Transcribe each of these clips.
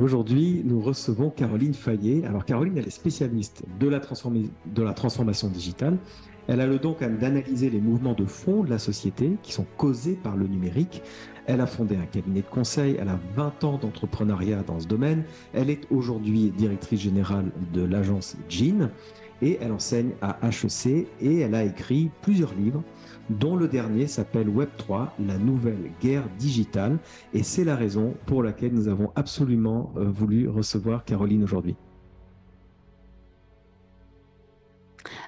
Aujourd'hui, nous recevons Caroline Fayet. Alors, Caroline, elle est spécialiste de la transformation digitale. Elle a le don quand même d'analyser les mouvements de fond de la société qui sont causés par le numérique. Elle a fondé un cabinet de conseil. Elle a 20 ans d'entrepreneuriat dans ce domaine. Elle est aujourd'hui directrice générale de l'agence Jean et elle enseigne à HEC et elle a écrit plusieurs livres dont le dernier s'appelle Web3, la nouvelle guerre digitale. Et c'est la raison pour laquelle nous avons absolument voulu recevoir Caroline aujourd'hui.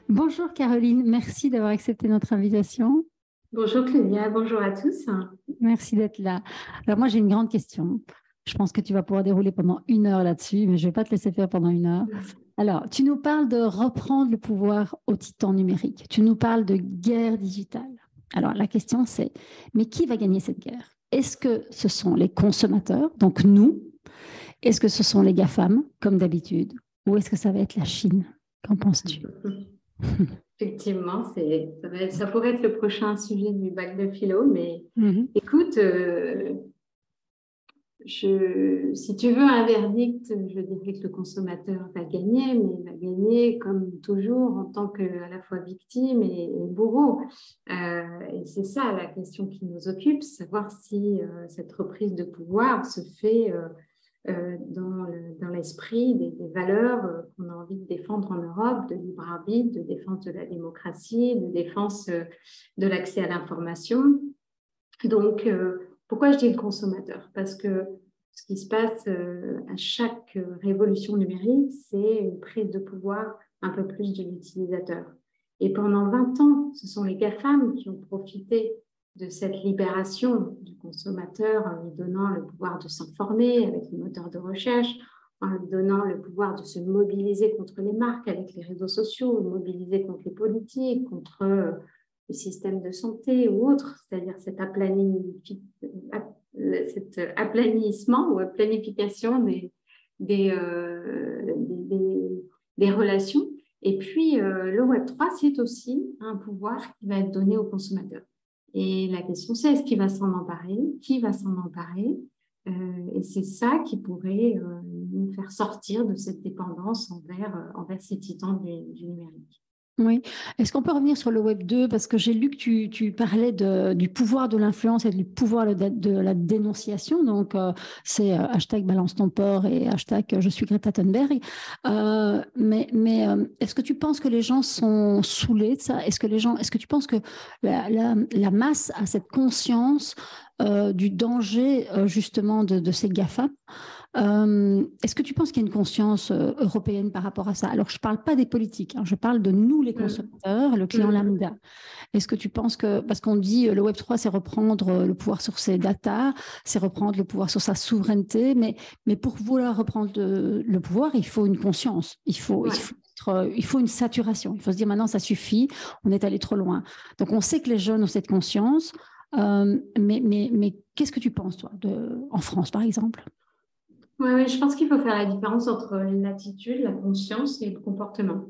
Bonjour Caroline, merci d'avoir accepté notre invitation. Bonjour Claudia, bonjour à tous. Merci d'être là. Alors moi j'ai une grande question. Je pense que tu vas pouvoir dérouler pendant 1 heure là-dessus, mais je ne vais pas te laisser faire pendant 1 heure. Alors, tu nous parles de reprendre le pouvoir au titan numérique. Tu nous parles de guerre digitale. Alors la question c'est, mais qui va gagner cette guerre? Est-ce que ce sont les consommateurs, donc nous? Est-ce que ce sont les GAFAM, comme d'habitude? Ou est-ce que ça va être la Chine? Qu'en penses-tu? Effectivement, ça pourrait être le prochain sujet du bac de philo, mais écoute, si tu veux un verdict, je dirais que le consommateur va gagner, mais il va gagner comme toujours en tant qu'à la fois victime et bourreau. Et c'est ça la question qui nous occupe, savoir si cette reprise de pouvoir se fait dans l'esprit des valeurs qu'on a envie de défendre en Europe, de libre arbitre, de défense de la démocratie, de défense de l'accès à l'information. Donc, pourquoi je dis le consommateur? Parce que ce qui se passe à chaque révolution numérique, c'est une prise de pouvoir un peu plus de l'utilisateur. Et pendant 20 ans, ce sont les GAFAM qui ont profité de cette libération du consommateur en lui donnant le pouvoir de s'informer avec les moteurs de recherche, en lui donnant le pouvoir de se mobiliser contre les marques avec les réseaux sociaux, mobiliser contre les politiques, contre le système de santé ou autre, c'est-à-dire cet aplanissement ou planification des relations. Et puis, le Web3, c'est aussi un pouvoir qui va être donné aux consommateurs. Et la question, c'est est-ce qu'il va s'en emparer? Qui va s'en emparer? Et c'est ça qui pourrait nous faire sortir de cette dépendance envers ces titans du numérique. Oui. Est-ce qu'on peut revenir sur le Web 2? Parce que j'ai lu que tu parlais du pouvoir de l'influence et du pouvoir de la dénonciation. Donc, c'est hashtag balance ton porc et hashtag je suis Greta Thunberg. Mais est-ce que tu penses que les gens sont saoulés de ça? Est-ce que tu penses que la masse a cette conscience du danger justement de ces GAFA? Est-ce que tu penses qu'il y a une conscience européenne par rapport à ça? Alors, je ne parle pas des politiques, hein, je parle de nous, les consommateurs, le client lambda. Est-ce que tu penses que, parce qu'on dit le Web3, c'est reprendre le pouvoir sur ses data, c'est reprendre le pouvoir sur sa souveraineté, mais pour vouloir reprendre le pouvoir, il faut une conscience, il faut une saturation. Il faut se dire maintenant, ça suffit, on est allé trop loin. Donc, on sait que les jeunes ont cette conscience, mais qu'est-ce que tu penses, toi, en France, par exemple? Oui, je pense qu'il faut faire la différence entre l'attitude, la conscience et le comportement.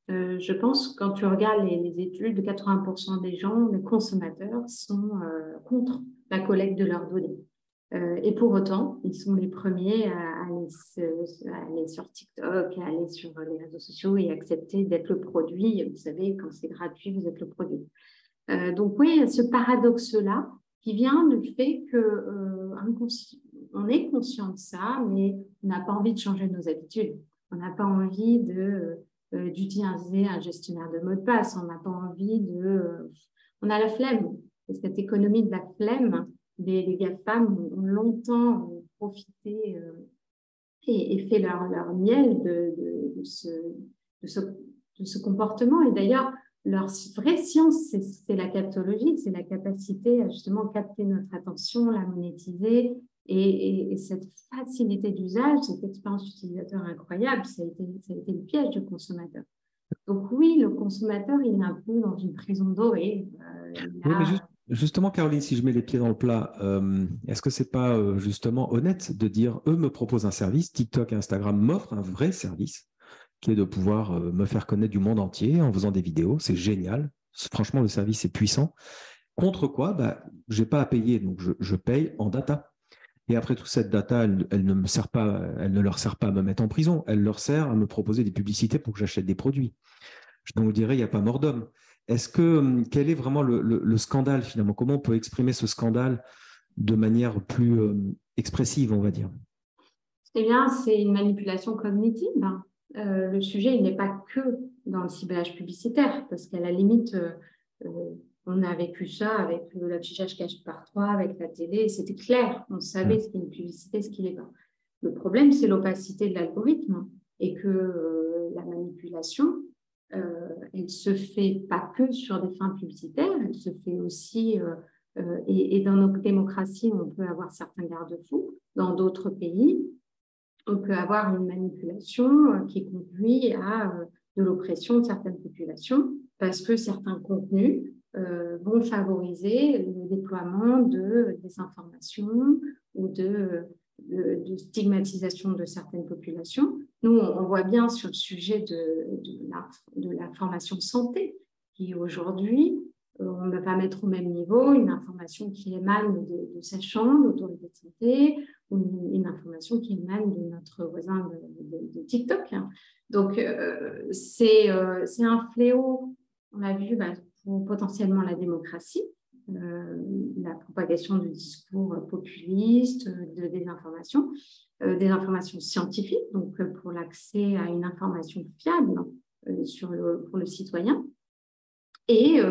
Je pense que quand tu regardes les études, 80% des gens, les consommateurs, sont contre la collecte de leurs données. Et pour autant, ils sont les premiers à aller sur TikTok, à aller sur les réseaux sociaux et accepter d'être le produit. Vous savez, quand c'est gratuit, vous êtes le produit. Donc oui, il y a ce paradoxe-là qui vient du fait qu'on est conscient de ça, mais on n'a pas envie de changer nos habitudes. On n'a pas envie d'utiliser un gestionnaire de mots de passe. On n'a pas envie on a la flemme. Et cette économie de la flemme, les GAFAM ont longtemps profité et fait leur miel de ce comportement. Et d'ailleurs, leur vraie science, c'est la captologie, c'est la capacité à justement capter notre attention, la monétiser et cette facilité d'usage, cette expérience utilisateur incroyable, ça a été le piège du consommateur. Donc oui, le consommateur, il est un peu dans une prison dorée. Oui, mais justement, Caroline, si je mets les pieds dans le plat, est-ce que c'est pas justement honnête de dire, eux me proposent un service, TikTok et Instagram m'offrent un vrai service, qui est de pouvoir me faire connaître du monde entier en faisant des vidéos. C'est génial. Franchement, le service est puissant. Contre quoi, je n'ai pas à payer, donc je paye en data. Et après tout, cette data, elle ne me sert pas, elle ne leur sert pas à me mettre en prison, elle leur sert à me proposer des publicités pour que j'achète des produits. Donc, je dirais, il n'y a pas mort d'homme. Quel est vraiment le scandale finalement? Comment on peut exprimer ce scandale de manière plus expressive, on va dire? Eh bien, c'est une manipulation cognitive. Le sujet, il n'est pas que dans le ciblage publicitaire, parce qu'à la limite, on a vécu ça avec l'affichage cache par 3, avec la télé, c'était clair, on savait ce qu'est une publicité, ce qui n'est pas. Le problème, c'est l'opacité de l'algorithme et que la manipulation, elle ne se fait pas que sur des fins publicitaires, elle se fait aussi, et dans nos démocraties, on peut avoir certains garde-fous. Dans d'autres pays, on peut avoir une manipulation qui conduit à de l'oppression de certaines populations parce que certains contenus vont favoriser le déploiement de désinformation ou de stigmatisation de certaines populations. Nous, on voit bien sur le sujet de la formation santé, qui aujourd'hui, on ne va pas mettre au même niveau une information qui émane de sachant, d'autorité de santé, ou une information qui émane de notre voisin de TikTok. Donc, c'est un fléau, on l'a vu, pour potentiellement la démocratie, la propagation de discours populistes, de désinformation, des informations scientifiques, donc pour l'accès à une information fiable pour le citoyen, et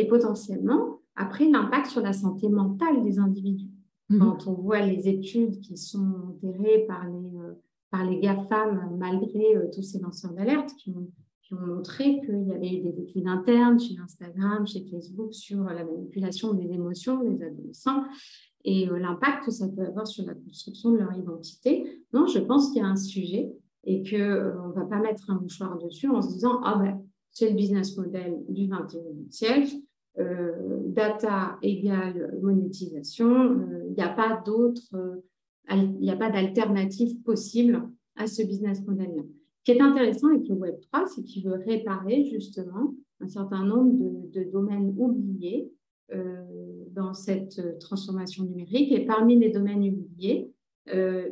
potentiellement, après, l'impact sur la santé mentale des individus. Quand on voit les études qui sont opérées par les GAFAM, malgré tous ces lanceurs d'alerte, qui ont montré qu'il y avait eu des études internes chez Instagram, chez Facebook, sur la manipulation des émotions des adolescents et l'impact que ça peut avoir sur la construction de leur identité. Non, je pense qu'il y a un sujet et qu'on ne va pas mettre un mouchoir dessus en se disant « Ah ben, c'est le business model du 21e siècle ». Data égale monétisation, il n'y a pas d'alternative possible à ce business model-là. Ce qui est intéressant avec le Web3, c'est qu'il veut réparer justement un certain nombre de domaines oubliés dans cette transformation numérique. Et parmi les domaines oubliés, des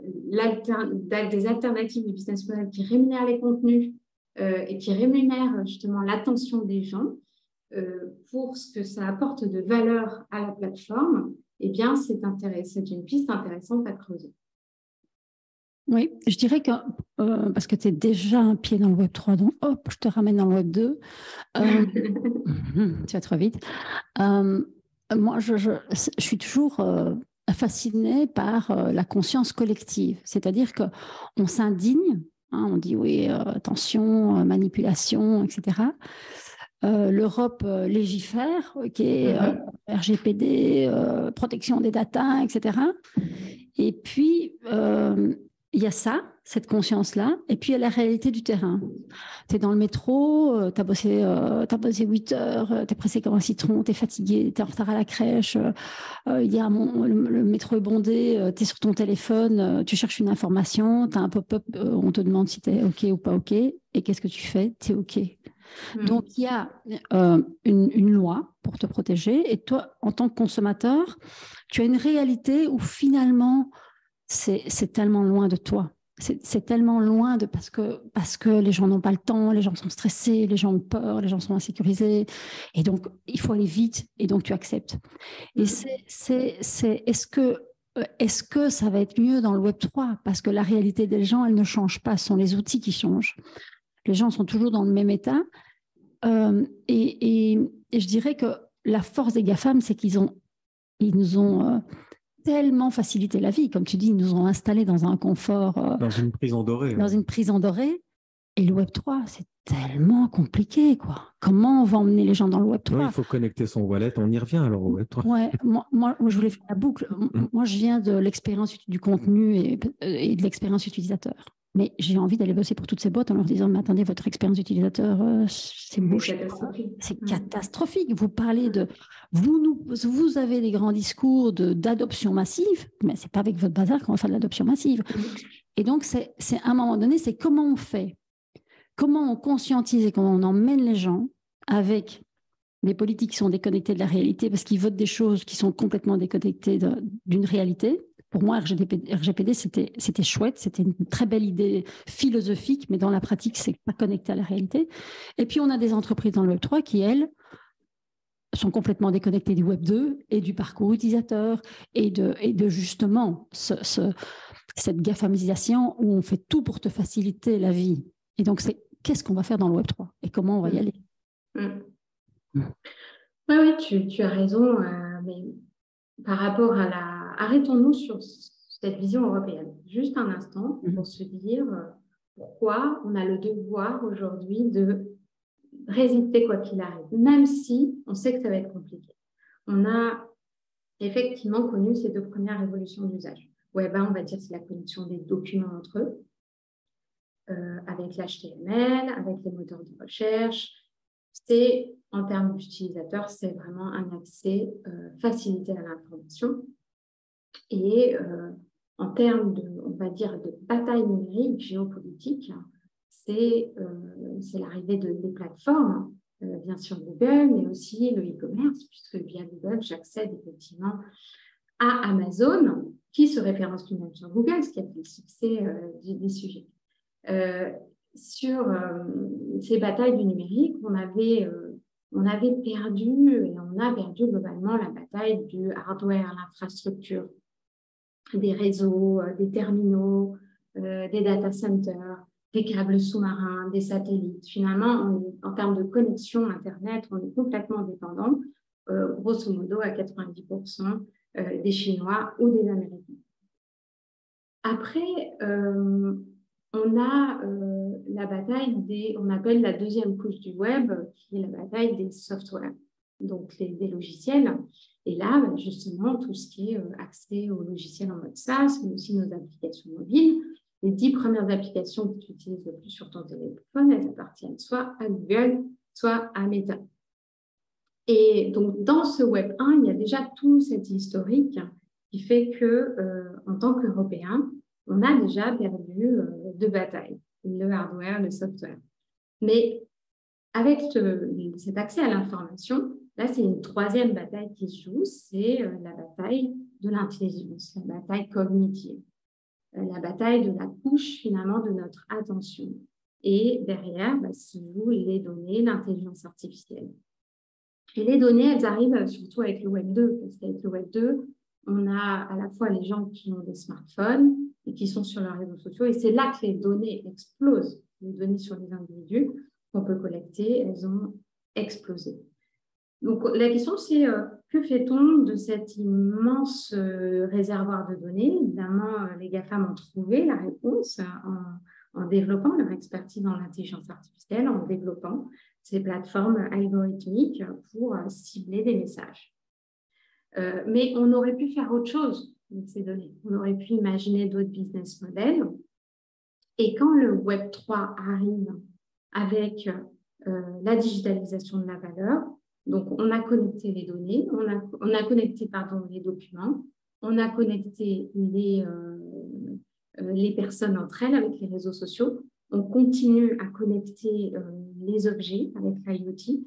alternatives de business model qui rémunèrent les contenus et qui rémunèrent justement l'attention des gens, pour ce que ça apporte de valeur à la plateforme, eh bien, c'est une piste intéressante à creuser. Oui, je dirais que, parce que tu es déjà un pied dans le Web 3, donc hop, je te ramène dans le Web 2. Tu vas trop vite. Moi, je suis toujours fascinée par la conscience collective, c'est-à-dire qu'on s'indigne, on dit oui, attention, manipulation, etc. L'Europe légifère, RGPD, protection des datas, etc. Et puis, il y a ça, cette conscience-là, et puis il y a la réalité du terrain. Tu es dans le métro, tu as bossé 8 heures, tu es pressé comme un citron, tu es fatigué, tu es en retard à la crèche, le métro est bondé, tu es sur ton téléphone, tu cherches une information, tu as un pop-up, on te demande si tu es OK ou pas OK, et qu'est-ce que tu fais? Tu es OK. Donc, il y a une loi pour te protéger et toi, en tant que consommateur, tu as une réalité où finalement, c'est tellement loin de toi. C'est tellement loin parce que les gens n'ont pas le temps, les gens sont stressés, les gens ont peur, les gens sont insécurisés. Et donc, il faut aller vite et donc tu acceptes. Et est-ce que ça va être mieux dans le Web 3? Parce que la réalité des gens, elle ne change pas, ce sont les outils qui changent. Les gens sont toujours dans le même état. Et je dirais que la force des GAFAM, c'est qu'ils nous ont tellement facilité la vie. Comme tu dis, ils nous ont installés dans un confort. Dans une prison dorée. Dans une prison dorée. Et le Web 3, c'est tellement compliqué, quoi. Comment on va emmener les gens dans le Web 3? Oui, il faut connecter son wallet. On y revient alors au Web 3. Ouais, moi, je voulais faire la boucle. Moi, je viens de l'expérience du contenu et de l'expérience utilisateur. Mais j'ai envie d'aller bosser pour toutes ces boîtes en leur disant, mais attendez, votre expérience utilisateur, c'est catastrophique. C'est catastrophique. Vous parlez de... Vous avez des grands discours d'adoption massive, mais ce n'est pas avec votre bazar qu'on va faire de l'adoption massive. Et donc, c'est à un moment donné, c'est comment on fait, comment on conscientise et comment on emmène les gens avec des politiques qui sont déconnectées de la réalité parce qu'ils votent des choses qui sont complètement déconnectées d'une réalité. pour moi, RGPD, c'était chouette, c'était une très belle idée philosophique, mais dans la pratique, c'est pas connecté à la réalité. Et puis, on a des entreprises dans le Web3 qui, elles, sont complètement déconnectées du Web 2 et du parcours utilisateur et de justement cette GAFAmisation où on fait tout pour te faciliter la vie. Et donc, c'est qu'est-ce qu'on va faire dans le Web 3 et comment on va y aller. Oui, tu as raison, mais par rapport à Arrêtons-nous sur cette vision européenne, juste un instant, pour se dire pourquoi on a le devoir aujourd'hui de résister quoi qu'il arrive, même si on sait que ça va être compliqué. On a effectivement connu ces 2 premières révolutions d'usage. On va dire que c'est la connexion des documents entre eux, avec l'HTML, avec les moteurs de recherche. C'est, en termes d'utilisateurs, c'est vraiment un accès facilité à l'information. Et en termes on va dire, de bataille numérique, géopolitique, c'est l'arrivée des plateformes, bien sûr Google, mais aussi le e-commerce, puisque via Google, j'accède effectivement à Amazon, qui se référence lui-même sur Google, ce qui a fait le succès des sujets. Sur ces batailles du numérique, on avait perdu, et on a perdu globalement la bataille du hardware, l'infrastructure, des réseaux, des terminaux, des data centers, des câbles sous-marins, des satellites. Finalement, en termes de connexion Internet, on est complètement dépendant, grosso modo à 90% des Chinois ou des Américains. Après, on a la bataille on appelle la deuxième couche du web, qui est la bataille des softwares, donc des logiciels. Et là, justement, tout ce qui est accès aux logiciels en mode SaaS, mais aussi nos applications mobiles. Les 10 premières applications que tu utilises le plus sur ton téléphone, elles appartiennent soit à Google, soit à Meta. Et donc, dans ce Web 1, il y a déjà tout cet historique qui fait que, en tant qu'Européens, on a déjà perdu 2 batailles, le hardware, le software. Mais avec cet accès à l'information, là, c'est une 3e bataille qui se joue, c'est la bataille de l'intelligence, la bataille cognitive, la bataille de la couche, finalement, de notre attention. Et derrière, se jouent les données, l'intelligence artificielle. Et les données, elles arrivent surtout avec le Web 2, parce qu'avec le Web 2, on a à la fois les gens qui ont des smartphones et qui sont sur leurs réseaux sociaux, et c'est là que les données explosent. Les données sur les individus qu'on peut collecter, elles ont explosé. Donc, la question, c'est que fait-on de cet immense réservoir de données? Évidemment, les GAFAM ont trouvé la réponse en développant leur expertise en intelligence artificielle, en développant ces plateformes algorithmiques pour cibler des messages. Mais on aurait pu faire autre chose avec ces données. On aurait pu imaginer d'autres business models. Et quand le Web 3 arrive avec la digitalisation de la valeur, donc on a connecté les données, on a connecté les documents, on a connecté les personnes entre elles avec les réseaux sociaux, on continue à connecter les objets avec l'IoT,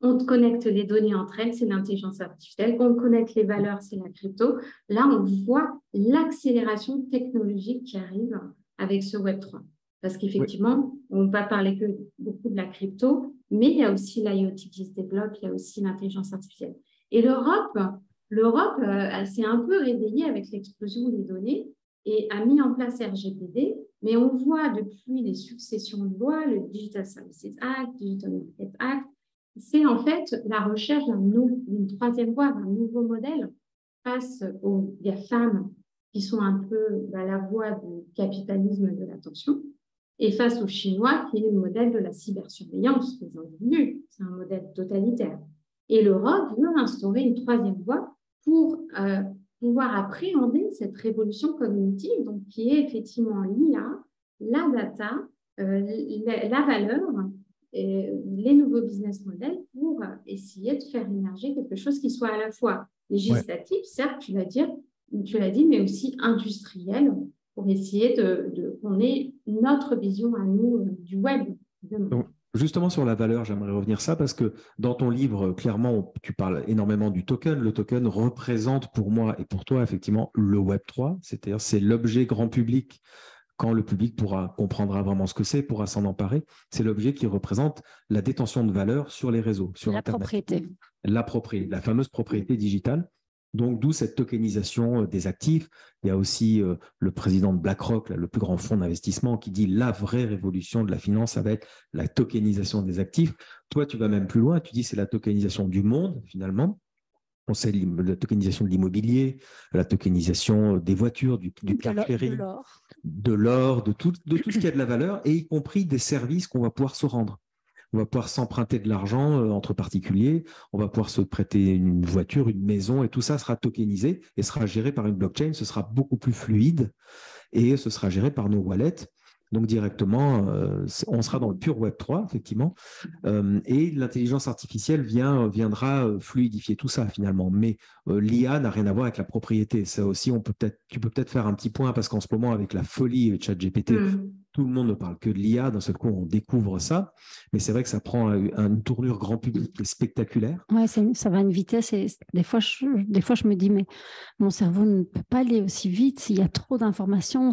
on connecte les données entre elles, c'est l'intelligence artificielle, on connecte les valeurs, c'est la crypto. Là, on voit l'accélération technologique qui arrive avec ce Web 3. Parce qu'effectivement, on ne va pas parler que beaucoup de la crypto, mais il y a aussi l'IoT qui se développe, il y a aussi l'intelligence artificielle. Et l'Europe s'est un peu réveillée avec l'explosion des données et a mis en place RGPD, mais on voit depuis les successions de lois, le Digital Services Act, Digital Market Act, c'est en fait la recherche d'une 3e voie, d'un nouveau modèle face aux GAFAM qui sont un peu la voie du capitalisme de l'attention, et face aux Chinois qui est le modèle de la cybersurveillance des individus. C'est un modèle totalitaire. Et l'Europe veut instaurer une 3e voie pour pouvoir appréhender cette révolution cognitive, donc qui est effectivement l'IA, la data, la valeur, les nouveaux business models pour essayer de faire émerger quelque chose qui soit à la fois législatif, certes, tu l'as dit, mais aussi industriel, pour essayer qu'on ait notre vision à nous du web. Justement, sur la valeur, j'aimerais revenir ça parce que dans ton livre, clairement, tu parles énormément du token. Le token représente pour moi et pour toi, effectivement, le Web3, c'est-à-dire c'est l'objet grand public quand le public comprendra vraiment ce que c'est, pourra s'en emparer. C'est l'objet qui représente la détention de valeur sur les réseaux, sur La Internet. propriété. La propriété, la fameuse propriété digitale. Donc, d'où cette tokenisation des actifs. Il y a aussi le président de BlackRock, là, le plus grand fonds d'investissement, qui dit la vraie révolution de la finance, ça va être la tokenisation des actifs. Toi, tu vas même plus loin, tu dis c'est la tokenisation du monde, finalement. On sait la tokenisation de l'immobilier, la tokenisation des voitures, du car sharing, de l'or, de tout ce qui a de la valeur, et y compris des services qu'on va pouvoir se rendre. On va pouvoir s'emprunter de l'argent entre particuliers, on va pouvoir se prêter une voiture, une maison, et tout ça sera tokenisé et sera géré par une blockchain. Ce sera beaucoup plus fluide et ce sera géré par nos wallets. Donc directement, on sera dans le pur Web3, effectivement, et l'intelligence artificielle viendra fluidifier tout ça finalement. Mais l'IA n'a rien à voir avec la propriété. Ça aussi, tu peux peut-être faire un petit point parce qu'en ce moment, avec la folie ChatGPT, tout le monde ne parle que de l'IA. D'un seul coup, on découvre ça, mais c'est vrai que ça prend une tournure grand public spectaculaire. Ouais, ça va à une vitesse et des fois, je me dis, mais mon cerveau ne peut pas aller aussi vite. S'il y a trop d'informations,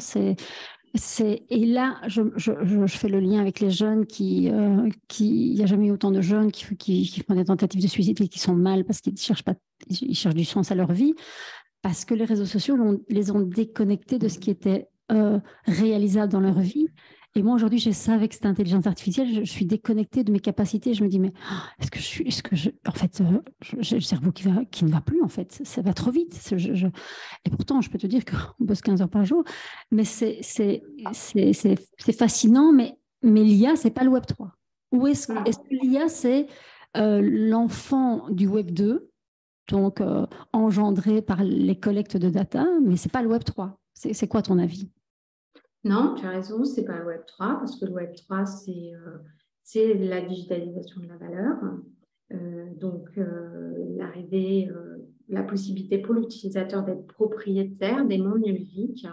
et là, je fais le lien avec les jeunes il n'y a jamais eu autant de jeunes qui font des tentatives de suicide et qui sont mal parce qu'ils cherchent du sens à leur vie, parce que les réseaux sociaux les ont déconnectés de ce qui était réalisable dans leur vie. Et moi, aujourd'hui, j'ai ça avec cette intelligence artificielle. Je suis déconnectée de mes capacités. Je me dis, mais en fait, j'ai le cerveau qui ne va plus, en fait. Ça va trop vite. Et pourtant, je peux te dire qu'on bosse 15 heures par jour. Mais c'est fascinant. Mais l'IA, ce n'est pas le Web 3. Ou est-ce que l'IA, c'est l'enfant du Web 2, donc engendré par les collectes de data, mais ce n'est pas le Web 3. C'est quoi ton avis? Non, tu as raison, ce n'est pas le Web 3, parce que le Web 3, c'est la digitalisation de la valeur. Donc, l'arrivée, la possibilité pour l'utilisateur d'être propriétaire des mondes numériques.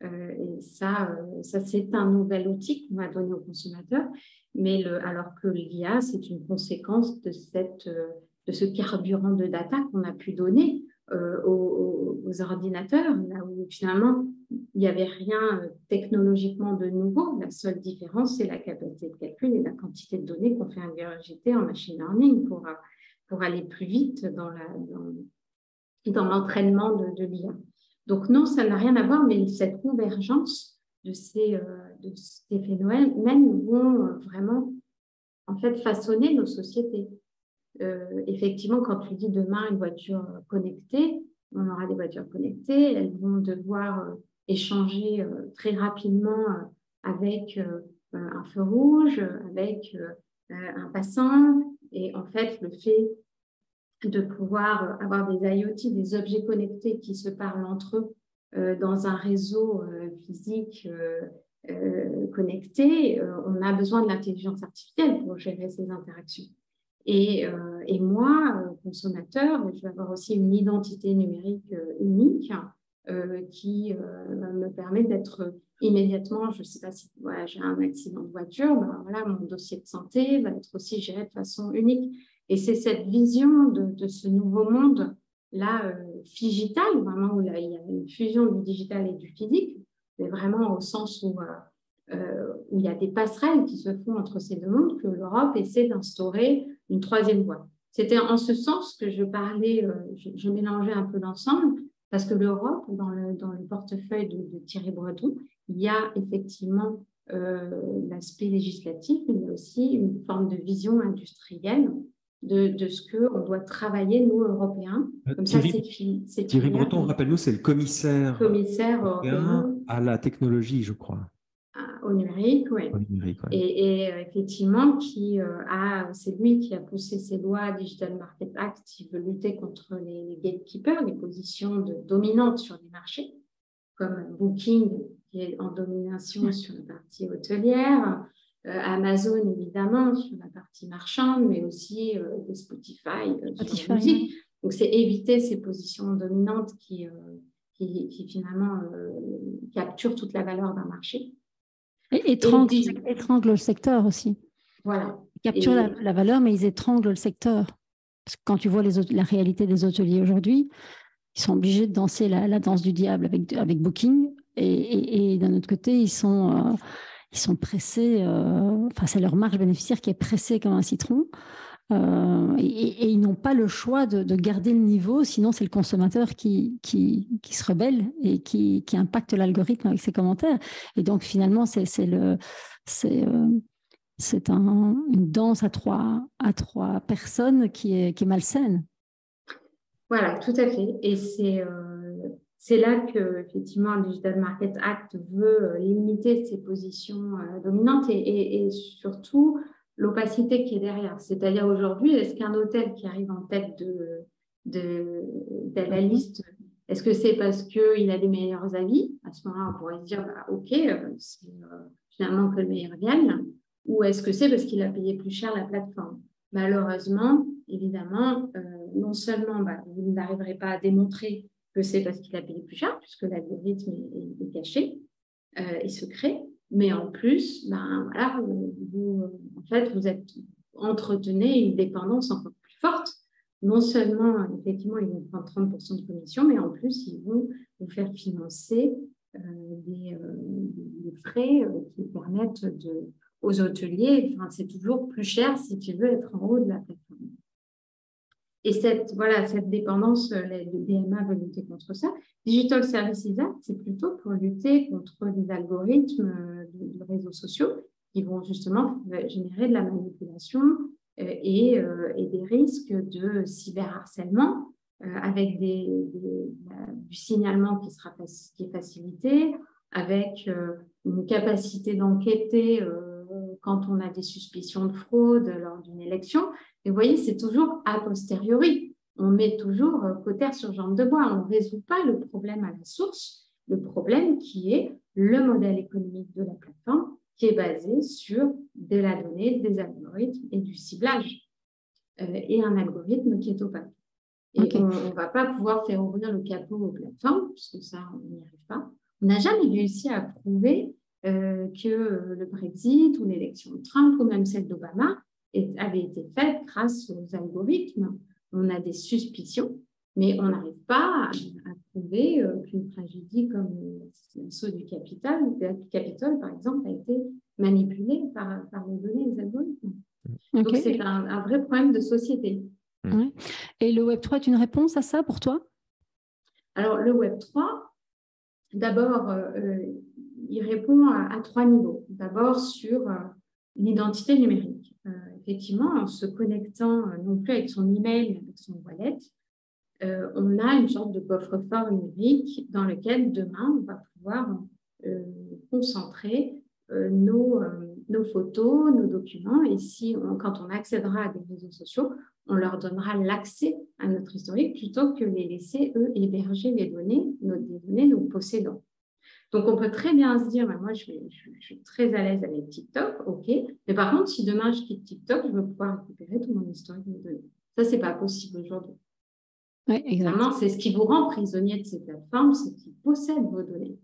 Et ça c'est un nouvel outil qu'on va donner aux consommateurs. Mais alors que l'IA, c'est une conséquence de ce carburant de data qu'on a pu donner aux ordinateurs, là où finalement, il n'y avait rien technologiquement de nouveau. La seule différence, c'est la capacité de calcul et la quantité de données qu'on fait ingurgiter en machine learning pour aller plus vite dans l'entraînement de l'IA. Donc non, ça n'a rien à voir, mais cette convergence de ces phénomènes vont vraiment en fait façonner nos sociétés. Effectivement, quand tu dis demain une voiture connectée, on aura des voitures connectées, elles vont devoir échanger très rapidement avec un feu rouge, avec un passant. Et en fait, le fait de pouvoir avoir des IoT, des objets connectés qui se parlent entre eux dans un réseau physique connecté, on a besoin de l'intelligence artificielle pour gérer ces interactions. Et moi, consommateur, je vais avoir aussi une identité numérique unique qui me permet d'être immédiatement, je ne sais pas si j'ai un accident de voiture, ben voilà, mon dossier de santé va être aussi géré de façon unique. Et c'est cette vision de ce nouveau monde-là, figital, vraiment, où là, il y a une fusion du digital et du physique, mais vraiment au sens où il y a des passerelles qui se font entre ces deux mondes, que l'Europe essaie d'instaurer une troisième voie. C'était en ce sens que je parlais, je mélangeais un peu l'ensemble, parce que l'Europe, dans le portefeuille de Thierry Breton, il y a effectivement l'aspect législatif, mais il y a aussi une forme de vision industrielle de ce qu'on doit travailler, nous, Européens. Comme Thierry Breton, rappelle-nous, c'est le commissaire européen à la technologie, je crois. Au numérique, oui. Et effectivement, c'est lui qui a poussé ces lois Digital Market Act qui veut lutter contre les gatekeepers, les positions dominantes sur les marchés, comme Booking, qui est en domination sur la partie hôtelière, Amazon, évidemment, sur la partie marchande, mais aussi Spotify sur la musique. Donc, c'est éviter ces positions dominantes qui finalement capturent toute la valeur d'un marché. Et étrangle le secteur aussi. Voilà. Ils capturent la valeur, mais ils étranglent le secteur. Parce que quand tu vois la réalité des hôteliers aujourd'hui, ils sont obligés de danser la danse du diable avec Booking. Et d'un autre côté, ils sont pressés. Enfin, c'est leur marge bénéficiaire qui est pressée comme un citron. Et ils n'ont pas le choix de garder le niveau, sinon c'est le consommateur qui se rebelle et qui impacte l'algorithme avec ses commentaires. Et donc finalement, c'est une danse à trois personnes qui est malsaine. Voilà, tout à fait. Et c'est là que effectivement le Digital Market Act veut limiter ses positions dominantes et surtout l'opacité qui est derrière. C'est-à-dire aujourd'hui, est-ce qu'un hôtel qui arrive en tête de la liste, est-ce que c'est parce qu'il a des meilleurs avis? À ce moment-là, on pourrait se dire, OK, c'est finalement que le meilleur gagne. Ou est-ce que c'est parce qu'il a payé plus cher la plateforme? Malheureusement, évidemment, non seulement vous n'arriverez pas à démontrer que c'est parce qu'il a payé plus cher, puisque l'algorithme est caché et secret, mais en plus, voilà, vous entretenez une dépendance encore plus forte. Non seulement, effectivement, ils vont prendre 30% de commission, mais en plus, ils vont vous faire financer des frais qui permettent aux hôteliers. Enfin, c'est toujours plus cher si tu veux être en haut de la plateforme. Et cette dépendance, les DMA veulent lutter contre ça. Digital Services Act, c'est plutôt pour lutter contre les algorithmes de réseaux sociaux qui vont justement générer de la manipulation et des risques de cyberharcèlement avec du signalement qui est facilité, avec une capacité d'enquêter quand on a des suspicions de fraude lors d'une élection. Et vous voyez, c'est toujours a posteriori. On met toujours cautère sur jambe de bois. On ne résout pas le problème à la source, le problème qui est le modèle économique de la plateforme qui est basé sur de la donnée, des algorithmes et du ciblage. Et un algorithme qui est opaque. Et okay. On ne va pas pouvoir faire ouvrir le capot aux plateformes, puisque ça, on n'y arrive pas. On n'a jamais réussi à prouver que le Brexit ou l'élection de Trump ou même celle d'Obama avait été faite grâce aux algorithmes. On a des suspicions, mais on n'arrive pas à prouver qu'une tragédie comme l'assaut du Capitole, par exemple, a été manipulée par les données des algorithmes. Okay. Donc, c'est un vrai problème de société. Ouais. Et le Web3 est une réponse à ça pour toi? Alors, le Web3, d'abord, il répond à 3 niveaux. D'abord, sur l'identité numérique. Effectivement, en se connectant non plus avec son email, mais avec son wallet, on a une sorte de coffre-fort numérique dans lequel, demain, on va pouvoir concentrer nos photos, nos documents. Et quand on accédera à des réseaux sociaux, on leur donnera l'accès à notre historique plutôt que les laisser, eux, héberger les données, nous possédant. Donc, on peut très bien se dire, moi, je suis très à l'aise avec TikTok, OK. Mais par contre, si demain, je quitte TikTok, je veux pouvoir récupérer tout mon historique de données. Ça, ce n'est pas possible aujourd'hui. Oui, exactement. C'est ce qui vous rend prisonnier de ces plateformes, c'est qu'ils possèdent vos données.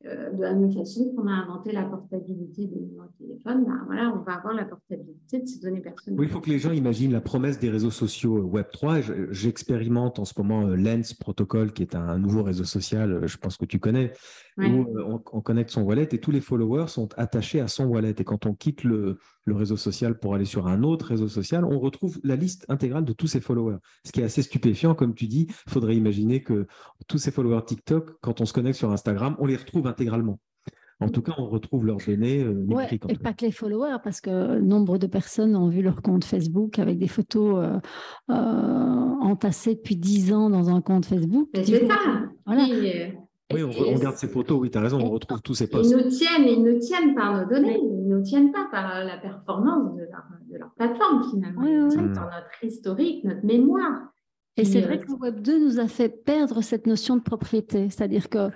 De la même façon qu'on a inventé la portabilité des numéros de téléphone, voilà, on va avoir la portabilité de ces données personnelles. Oui, il faut que les gens imaginent la promesse des réseaux sociaux Web3. J'expérimente en ce moment Lens Protocol, qui est un nouveau réseau social, je pense que tu connais, où on connecte son wallet et tous les followers sont attachés à son wallet. Et quand on quitte le réseau social pour aller sur un autre réseau social, on retrouve la liste intégrale de tous ses followers. Ce qui est assez stupéfiant, comme tu dis, il faudrait imaginer que tous ces followers TikTok, quand on se connecte sur Instagram, on les retrouve intégralement. En tout cas, on retrouve leurs données numériques. Et pas que les followers, parce que nombre de personnes ont vu leur compte Facebook avec des photos entassées depuis 10 ans dans un compte Facebook. Mais c'est ça. Voilà. Oui, on garde ces photos, oui, tu as raison, on retrouve tous ces posts. Ils nous tiennent par nos données, ils ne nous tiennent pas par la performance de leur plateforme, finalement. Ils nous tiennent par notre historique, notre mémoire. Et c'est vrai que le Web 2 nous a fait perdre cette notion de propriété, c'est-à-dire que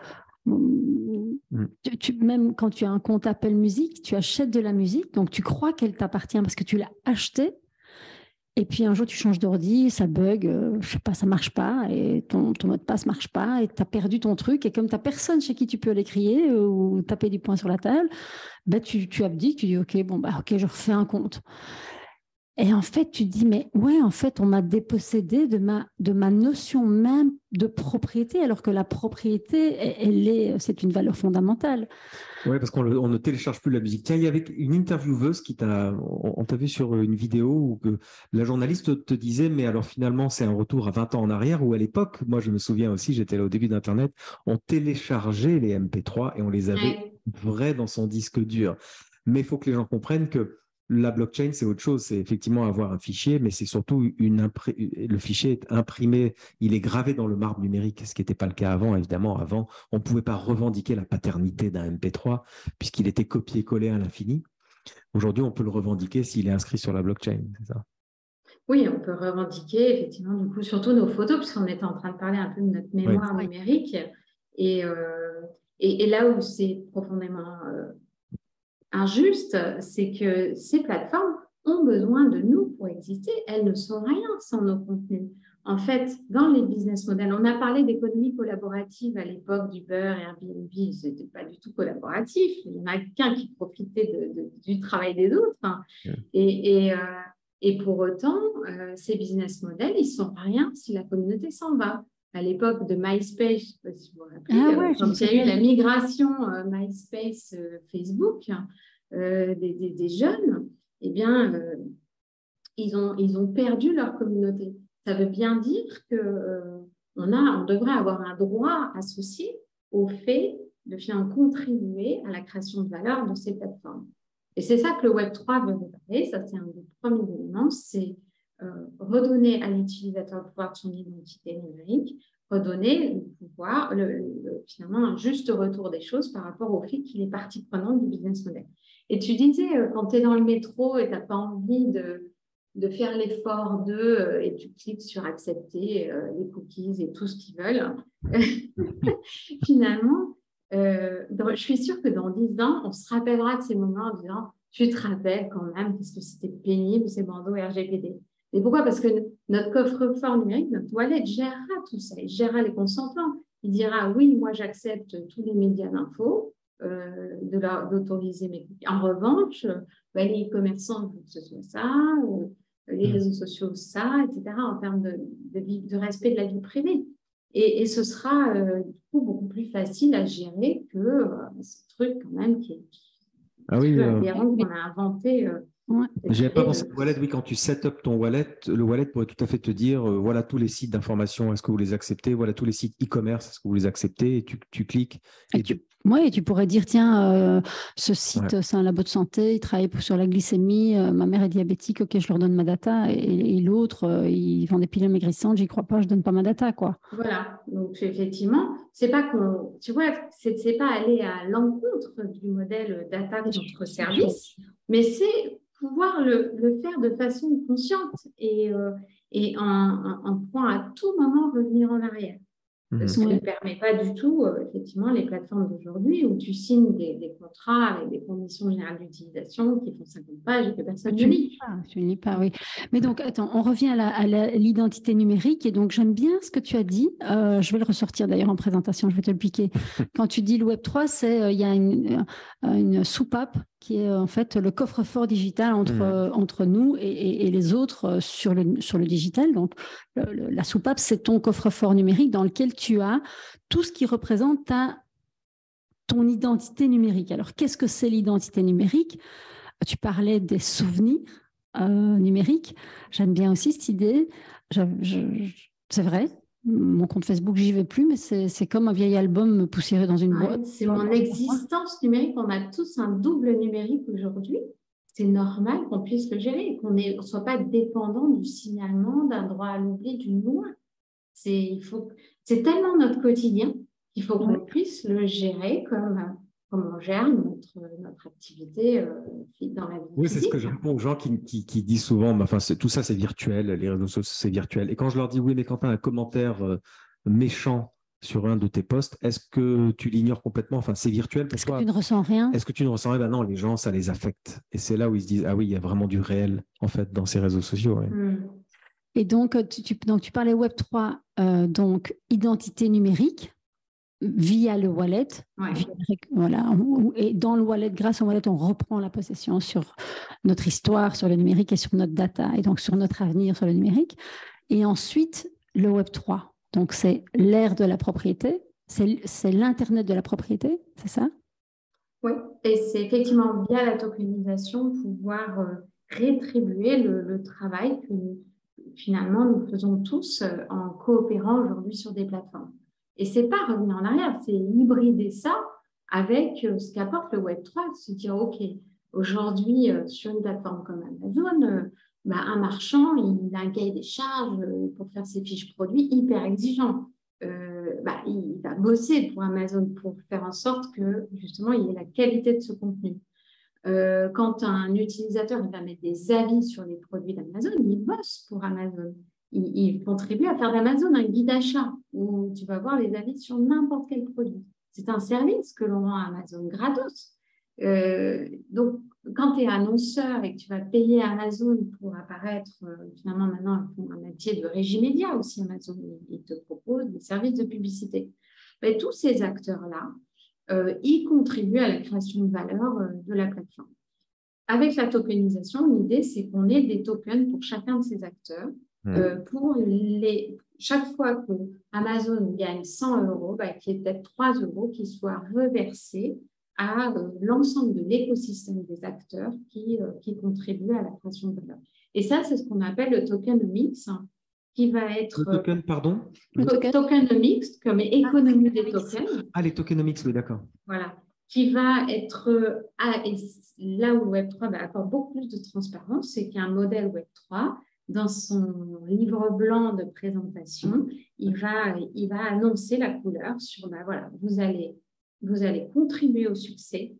même quand tu as un compte Apple Music, tu achètes de la musique, donc tu crois qu'elle t'appartient parce que tu l'as achetée, et puis un jour tu changes d'ordi, ça bug, je sais pas, ça marche pas, et ton mot de passe marche pas, et tu as perdu ton truc, et comme tu n'as personne chez qui tu peux aller crier ou taper du poing sur la table, tu abdiques, tu dis ok, je refais un compte. Et en fait, tu dis, mais ouais, en fait, on m'a dépossédé de ma notion même de propriété, alors que la propriété, c'est une valeur fondamentale. Oui, parce on ne télécharge plus la musique. Tiens, il y avait une intervieweuse on t'a vu sur une vidéo où la journaliste te disait, mais alors finalement, c'est un retour à 20 ans en arrière, où à l'époque, moi je me souviens aussi, j'étais là au début d'Internet, on téléchargeait les MP3 et on les avait Ouais. vrais dans son disque dur. Mais il faut que les gens comprennent que la blockchain, c'est autre chose. C'est effectivement avoir un fichier, mais c'est surtout le fichier est imprimé, il est gravé dans le marbre numérique, ce qui n'était pas le cas avant. Évidemment, avant, on ne pouvait pas revendiquer la paternité d'un MP3 puisqu'il était copié-collé à l'infini. Aujourd'hui, on peut le revendiquer s'il est inscrit sur la blockchain, c'est ça? Oui, on peut revendiquer effectivement du coup surtout nos photos, puisqu'on était en train de parler un peu de notre Oui. mémoire numérique. Et, et là où c'est profondément injuste, c'est que ces plateformes ont besoin de nous pour exister. Elles ne sont rien sans nos contenus. En fait, dans les business models, on a parlé d'économie collaborative à l'époque d'Uber et Airbnb, ce n'était pas du tout collaboratif. Il n'y en a qu'un qui profitait du travail des autres. Et, et, euh, et pour autant, ces business models, ils ne sont rien si la communauté s'en va. À l'époque de MySpace, je ne sais pas si vous vous rappelez, Ouais, quand il y a eu la migration MySpace-Facebook, des jeunes, eh bien, ils ont perdu leur communauté. Ça veut bien dire on devrait avoir un droit associé au fait de finalement contribuer à la création de valeur de ces plateformes. Et c'est ça que le Web3 veut réparer. Ça, c'est un des premiers éléments, c'est redonner à l'utilisateur le pouvoir de son identité numérique, redonner le pouvoir, finalement, un juste retour des choses par rapport au fait qu'il est partie prenante du business model. Et tu disais, quand tu es dans le métro et tu n'as pas envie de faire l'effort et tu cliques sur accepter les cookies et tout ce qu'ils veulent, finalement, je suis sûre que dans 10 ans, on se rappellera de ces moments en disant, tu te rappelles quand même, parce que c'était pénible, ces bandeaux RGPD. Mais pourquoi? Parce que notre coffre-fort numérique, notre wallet gérera tout ça, il gérera les consentements. Il dira, oui, moi j'accepte tous les médias d'info, d'autoriser mes cookies. En revanche, les e-commerçants, il faut que ce soit ça, les réseaux sociaux, ça, etc., en termes de respect de la vie privée. Et ce sera du coup beaucoup plus facile à gérer que ce truc quand même qui est Ah oui, aberrant qu'on a inventé. Ouais. j'avais pas pensé au wallet. Oui, quand tu set up ton wallet, le wallet pourrait tout à fait te dire voilà tous les sites d'information, est-ce que vous les acceptez? Voilà tous les sites e-commerce, est-ce que vous les acceptez? Et tu cliques. Et tu pourrais dire tiens, ce site, c'est un labo de santé, il travaille sur la glycémie, ma mère est diabétique, ok, je leur donne ma data. Et l'autre, il vend des pilules maigrissantes, j'y crois pas, je donne pas ma data, quoi. Voilà, donc effectivement, c'est pas tu vois, c'est pas aller à l'encontre du modèle data de notre service, mais c'est pouvoir le faire de façon consciente et en pouvant à tout moment revenir en arrière. Ce que ne permet pas du tout, effectivement, les plateformes d'aujourd'hui où tu signes des contrats avec des conditions générales d'utilisation qui font 50 pages et que personne ne lit. Tu ne lis pas, oui. Mais donc, attends, on revient à l'identité numérique. Et donc, j'aime bien ce que tu as dit. Je vais le ressortir d'ailleurs en présentation, je vais te le piquer. Quand tu dis le Web3, il y a une soupape qui est en fait le coffre-fort digital entre nous et les autres sur le digital. Donc, la soupape, c'est ton coffre-fort numérique dans lequel tu as tout ce qui représente ton identité numérique. Alors, qu'est-ce que c'est l'identité numérique? Tu parlais des souvenirs numériques. J'aime bien aussi cette idée. C'est vrai. Mon compte Facebook, j'y vais plus, mais c'est comme un vieil album poussiéré dans une boîte. C'est mon existence numérique. On a tous un double numérique aujourd'hui. C'est normal qu'on puisse le gérer, qu'on ne soit pas dépendant du signalement, d'un droit à l'oubli, d'une loi. C'est tellement notre quotidien qu'il faut qu'on puisse le gérer comme on gère notre activité dans la vie. Oui, c'est ce que je réponds aux gens qui disent souvent, enfin, tout ça c'est virtuel, les réseaux sociaux c'est virtuel. Et quand je leur dis oui, mais quand tu as un commentaire méchant sur un de tes posts, est-ce que tu l'ignores complètement? Enfin, c'est virtuel pour toi. Est-ce que tu ne ressens rien? Est-ce que tu ne ressens rien? Ben non, les gens, ça les affecte. Et c'est là où ils se disent, ah oui, il y a vraiment du réel en fait dans ces réseaux sociaux. Ouais. Et donc, tu parlais Web3, donc identité numérique. via le wallet. Ouais. Voilà, et dans le wallet, grâce au wallet, on reprend la possession sur notre histoire, sur le numérique et sur notre data, et donc sur notre avenir sur le numérique. Et ensuite, le Web 3. Donc, c'est l'ère de la propriété, c'est l'Internet de la propriété, c'est ça? Oui, et c'est effectivement via la tokenisation pouvoir rétribuer le travail que finalement nous faisons tous en coopérant aujourd'hui sur des plateformes. Et c'est pas revenir en arrière, c'est hybrider ça avec ce qu'apporte le Web3, se dire, OK, aujourd'hui, sur une plateforme comme Amazon, un marchand, il a un cahier des charges pour faire ses fiches produits hyper exigeant. Il va bosser pour Amazon pour faire en sorte que justement il y ait la qualité de ce contenu. Quand un utilisateur il va mettre des avis sur les produits d'Amazon, il bosse pour Amazon. Il contribue à faire d'Amazon un guide d'achat où tu vas voir les avis sur n'importe quel produit. C'est un service que l'on rend à Amazon gratos. Donc, quand tu es annonceur et que tu vas payer Amazon pour apparaître, finalement, maintenant, ils font un métier de régie média aussi, Amazon. Ils te proposent des services de publicité. Mais tous ces acteurs-là, ils contribuent à la création de valeur de la plateforme. Avec la tokenisation, l'idée, c'est qu'on ait des tokens pour chacun de ces acteurs. Chaque fois que Amazon gagne 100 €, qu'il y ait peut-être 3 € qui soient reversés à l'ensemble de l'écosystème des acteurs qui contribuent à la création de valeur. Et ça, c'est ce qu'on appelle le tokenomics, qui va être… Le token, pardon? Tokenomics, comme économie des tokens. Ah, les tokenomics, oui, d'accord. Voilà. Qui va être… et là où Web3 apporte beaucoup plus de transparence, c'est qu'un modèle Web3, dans son livre blanc de présentation, il va annoncer la couleur sur, voilà, vous allez contribuer au succès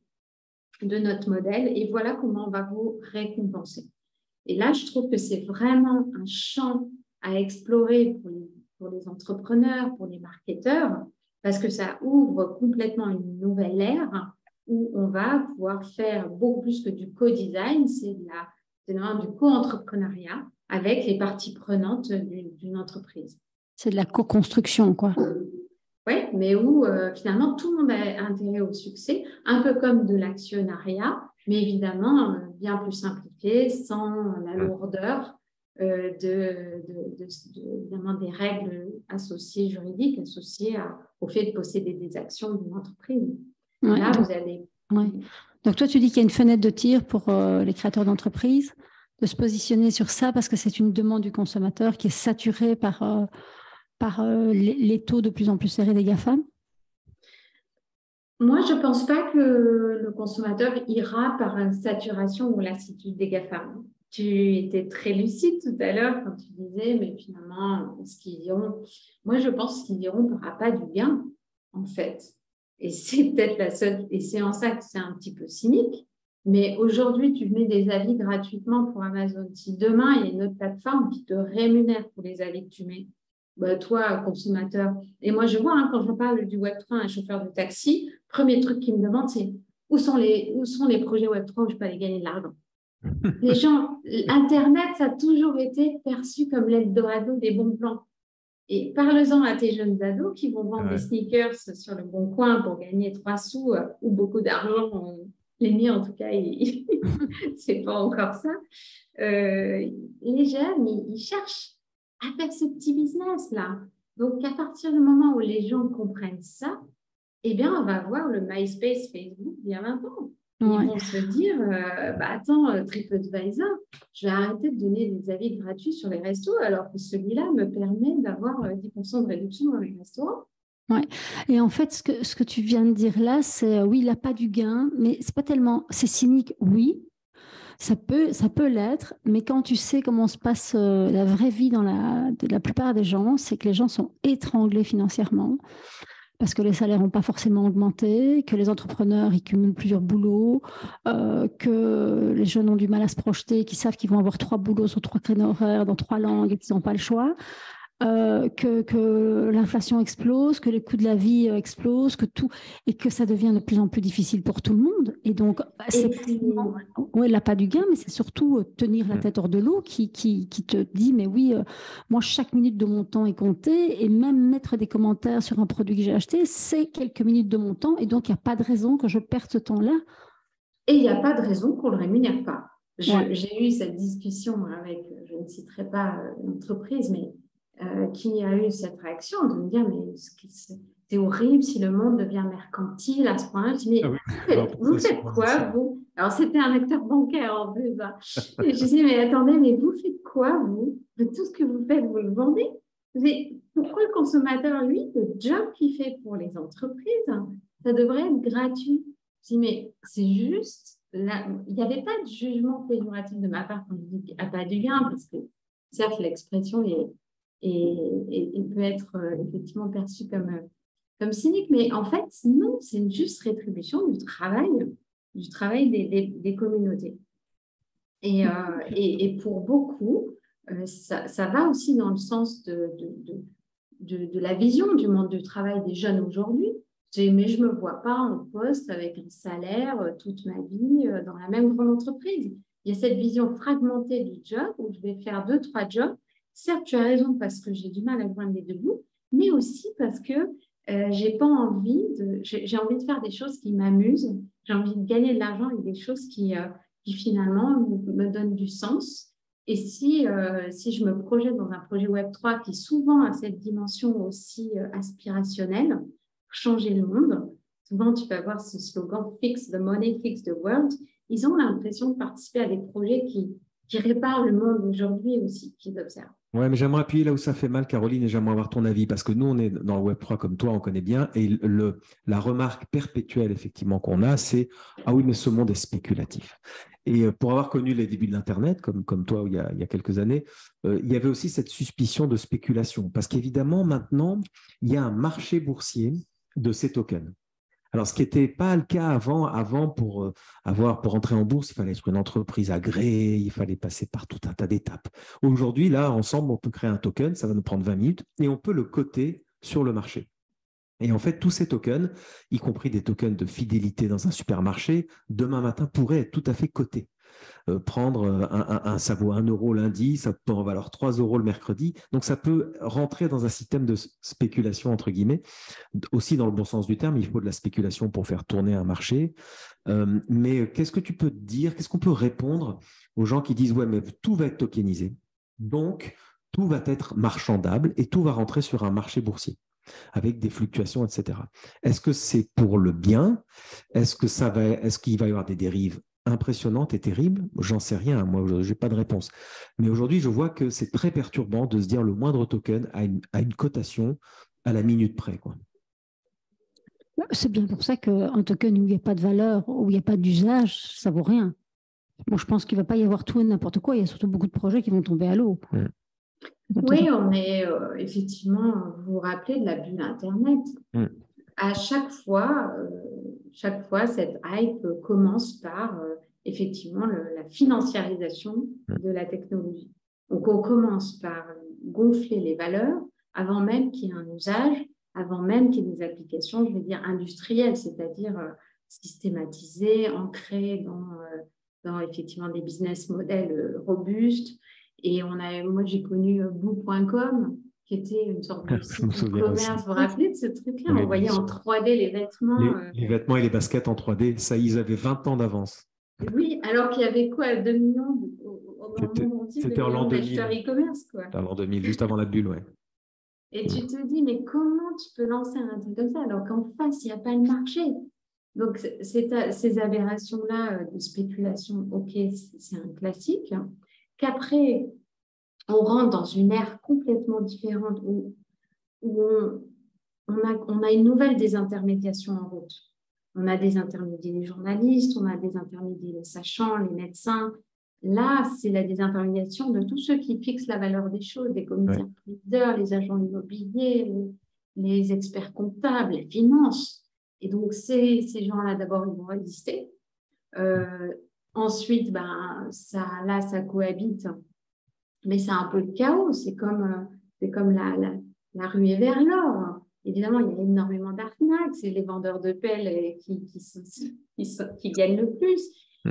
de notre modèle et voilà comment on va vous récompenser. Et là, je trouve que c'est vraiment un champ à explorer pour les entrepreneurs, pour les marketeurs, parce que ça ouvre complètement une nouvelle ère où on va pouvoir faire beaucoup plus que du co-design, c'est du co-entrepreneuriat avec les parties prenantes d'une entreprise. C'est de la co-construction, quoi. Oui, mais où finalement tout le monde a intérêt au succès, un peu comme de l'actionnariat, mais évidemment bien plus simplifié, sans la lourdeur évidemment des règles juridiques associées au fait de posséder des actions d'une entreprise. Ouais, là, vous allez… Ouais. Donc toi, tu dis qu'il y a une fenêtre de tir pour les créateurs d'entreprises, de se positionner sur ça parce que c'est une demande du consommateur qui est saturée par les taux de plus en plus serrés des GAFAM? Moi, je ne pense pas que le consommateur ira par une saturation ou lassitude des GAFAM. Tu étais très lucide tout à l'heure quand tu disais, mais finalement, ce qu'ils diront… Moi, je pense qu'ils diront par appât du gain, en fait. Et c'est peut-être la seule… Et c'est en ça que c'est un petit peu cynique. Mais aujourd'hui, tu mets des avis gratuitement pour Amazon. Si demain, il y a une autre plateforme qui te rémunère pour les avis que tu mets, toi, consommateur, et moi je vois quand je parle du Web3 à un chauffeur de taxi, premier truc qu'il me demande, c'est où sont les projets Web3 où je peux aller gagner de l'argent. Les gens, Internet, ça a toujours été perçu comme l'Eldorado des bons plans. Et parle-en à tes jeunes ados qui vont vendre des sneakers sur le bon coin pour gagner 3 sous ou beaucoup d'argent. Les miens, en tout cas, c'est pas encore ça. Les jeunes, ils cherchent à faire ce petit business-là. Donc, à partir du moment où les gens comprennent ça, eh bien, on va avoir le MySpace Facebook il y a 20 ans. Ils vont se dire, attends, TripAdvisor, je vais arrêter de donner des avis gratuits sur les restos alors que celui-là me permet d'avoir 10% de réduction dans les restaurants. Ouais. Et en fait, ce que tu viens de dire là, c'est oui, il n'a pas du gain, mais c'est pas tellement, c'est cynique, oui. Ça peut l'être, mais quand tu sais comment se passe la vraie vie de la plupart des gens, c'est que les gens sont étranglés financièrement parce que les salaires n'ont pas forcément augmenté, que les entrepreneurs ils cumulent plusieurs boulots, que les jeunes ont du mal à se projeter, qu'ils savent qu'ils vont avoir 3 boulots sur 3 créneaux horaires dans 3 langues et qu'ils n'ont pas le choix. que l'inflation explose, que les coûts de la vie explosent, que tout, et que ça devient de plus en plus difficile pour tout le monde. Et donc, c'est ouais, l'appât du gain, mais c'est surtout tenir la tête hors de l'eau qui te dit, mais oui, moi, chaque minute de mon temps est comptée, et même mettre des commentaires sur un produit que j'ai acheté, c'est quelques minutes de mon temps, et donc il n'y a pas de raison que je perde ce temps-là. Et il n'y a pas de raison qu'on ne le rémunère pas. Ouais. J'ai eu cette discussion avec, je ne citerai pas l'entreprise, mais qui a eu cette réaction de me dire, mais c'est horrible si le monde devient mercantile à ce point-là. Je dis, mais vous faites quoi, vous? Alors, c'était un acteur bancaire en plus. Hein. Et je dis, mais attendez, mais vous faites quoi, vous? De tout ce que vous faites, vous le vendez? Mais pourquoi le consommateur, lui, le job qu'il fait pour les entreprises, ça devrait être gratuit? Je dis, mais c'est juste, là, il n'y avait pas de jugement péjoratif de ma part quand je dis pas du gain, parce que certes, l'expression peut être effectivement perçue comme cynique, mais en fait, non, c'est une juste rétribution du travail des communautés. Et pour beaucoup, ça va aussi dans le sens de la vision du monde du travail des jeunes aujourd'hui. Mais je ne me vois pas en poste avec un salaire toute ma vie dans la même grande entreprise. Il y a cette vision fragmentée du job où je vais faire 2-3 jobs. Certes, tu as raison parce que j'ai du mal à joindre les deux bouts, mais aussi parce que j'ai envie de faire des choses qui m'amusent. J'ai envie de gagner de l'argent avec des choses qui finalement me donnent du sens. Et si je me projette dans un projet Web3 qui souvent a cette dimension aussi aspirationnelle, changer le monde. Souvent, tu peux avoir ce slogan « Fix the money, fix the world ». Ils ont l'impression de participer à des projets qui réparent le monde aujourd'hui aussi, qu'ils observent. Ouais, mais j'aimerais appuyer là où ça fait mal, Caroline, et j'aimerais avoir ton avis, parce que nous, on est dans le Web3 comme toi, on connaît bien, et la remarque perpétuelle, effectivement, qu'on a, c'est « Ah oui, mais ce monde est spéculatif ». Et pour avoir connu les débuts de l'Internet, comme toi, il y a quelques années, il y avait aussi cette suspicion de spéculation, parce qu'évidemment, maintenant, il y a un marché boursier de ces tokens. Alors, ce qui n'était pas le cas avant pour entrer en bourse, il fallait être une entreprise agréée, il fallait passer par tout un tas d'étapes. Aujourd'hui, là, ensemble, on peut créer un token, ça va nous prendre 20 minutes, et on peut le coter sur le marché. Et en fait, tous ces tokens, y compris des tokens de fidélité dans un supermarché, demain matin pourraient être tout à fait cotés. Prendre ça vaut 1 euro lundi, ça peut en valoir 3 euros le mercredi. Donc, ça peut rentrer dans un système de spéculation, entre guillemets. Aussi, dans le bon sens du terme, il faut de la spéculation pour faire tourner un marché. Mais qu'est-ce que tu peux dire, qu'est-ce qu'on peut répondre aux gens qui disent « Ouais, mais tout va être tokenisé, donc tout va être marchandable et tout va rentrer sur un marché boursier avec des fluctuations, etc. » Est-ce que c'est pour le bien? Est-ce qu'il va y avoir des dérives impressionnante et terrible? J'en sais rien, moi je n'ai pas de réponse. Mais aujourd'hui, je vois que c'est très perturbant de se dire le moindre token a une cotation à la minute près, quoi. C'est bien pour ça qu'un token où il n'y a pas de valeur, où il n'y a pas d'usage, ça ne vaut rien. Bon, je pense qu'il ne va pas y avoir tout et n'importe quoi. Il y a surtout beaucoup de projets qui vont tomber à l'eau. Oui, on est effectivement, vous vous rappelez de la bulle Internet. À chaque fois, cette hype commence par effectivement la financiarisation de la technologie. Donc, on commence par gonfler les valeurs avant même qu'il y ait un usage, avant même qu'il y ait des applications, je vais dire, industrielles, c'est-à-dire systématisées, ancrées dans effectivement des business models robustes. Et moi, j'ai connu Boo.com, qui était une sorte de site e-commerce. Vous vous rappelez de ce truc-là? On voyait en 3D les vêtements. Les vêtements et les baskets en 3D, ça, ils avaient 20 ans d'avance. Oui, alors qu'il y avait quoi, 2 millions C'était en l'an 2000. d'acheteurs e-commerce, quoi. En l'an 2000, juste avant la bulle, ouais. Et tu te dis, mais comment tu peux lancer un truc comme ça alors qu'en face, il n'y a pas le marché? Donc, ces aberrations-là de spéculation, ok, c'est un classique. Qu'après, on rentre dans une ère complètement différente où on a une nouvelle désintermédiation en route. On a des intermédiaires les journalistes, on a des intermédiaires les sachants, les médecins. Là, c'est la désintermédiation de tous ceux qui fixent la valeur des choses, les commissaires priseurs, les agents immobiliers, les experts comptables, les finances. Et donc, ces gens-là, d'abord, ils vont résister. Ensuite, ça cohabite. Mais c'est un peu le chaos. C'est comme c'est comme la ruée vers l'or. Évidemment, il y a énormément d'arnaques, c'est les vendeurs de pelles qui gagnent le plus.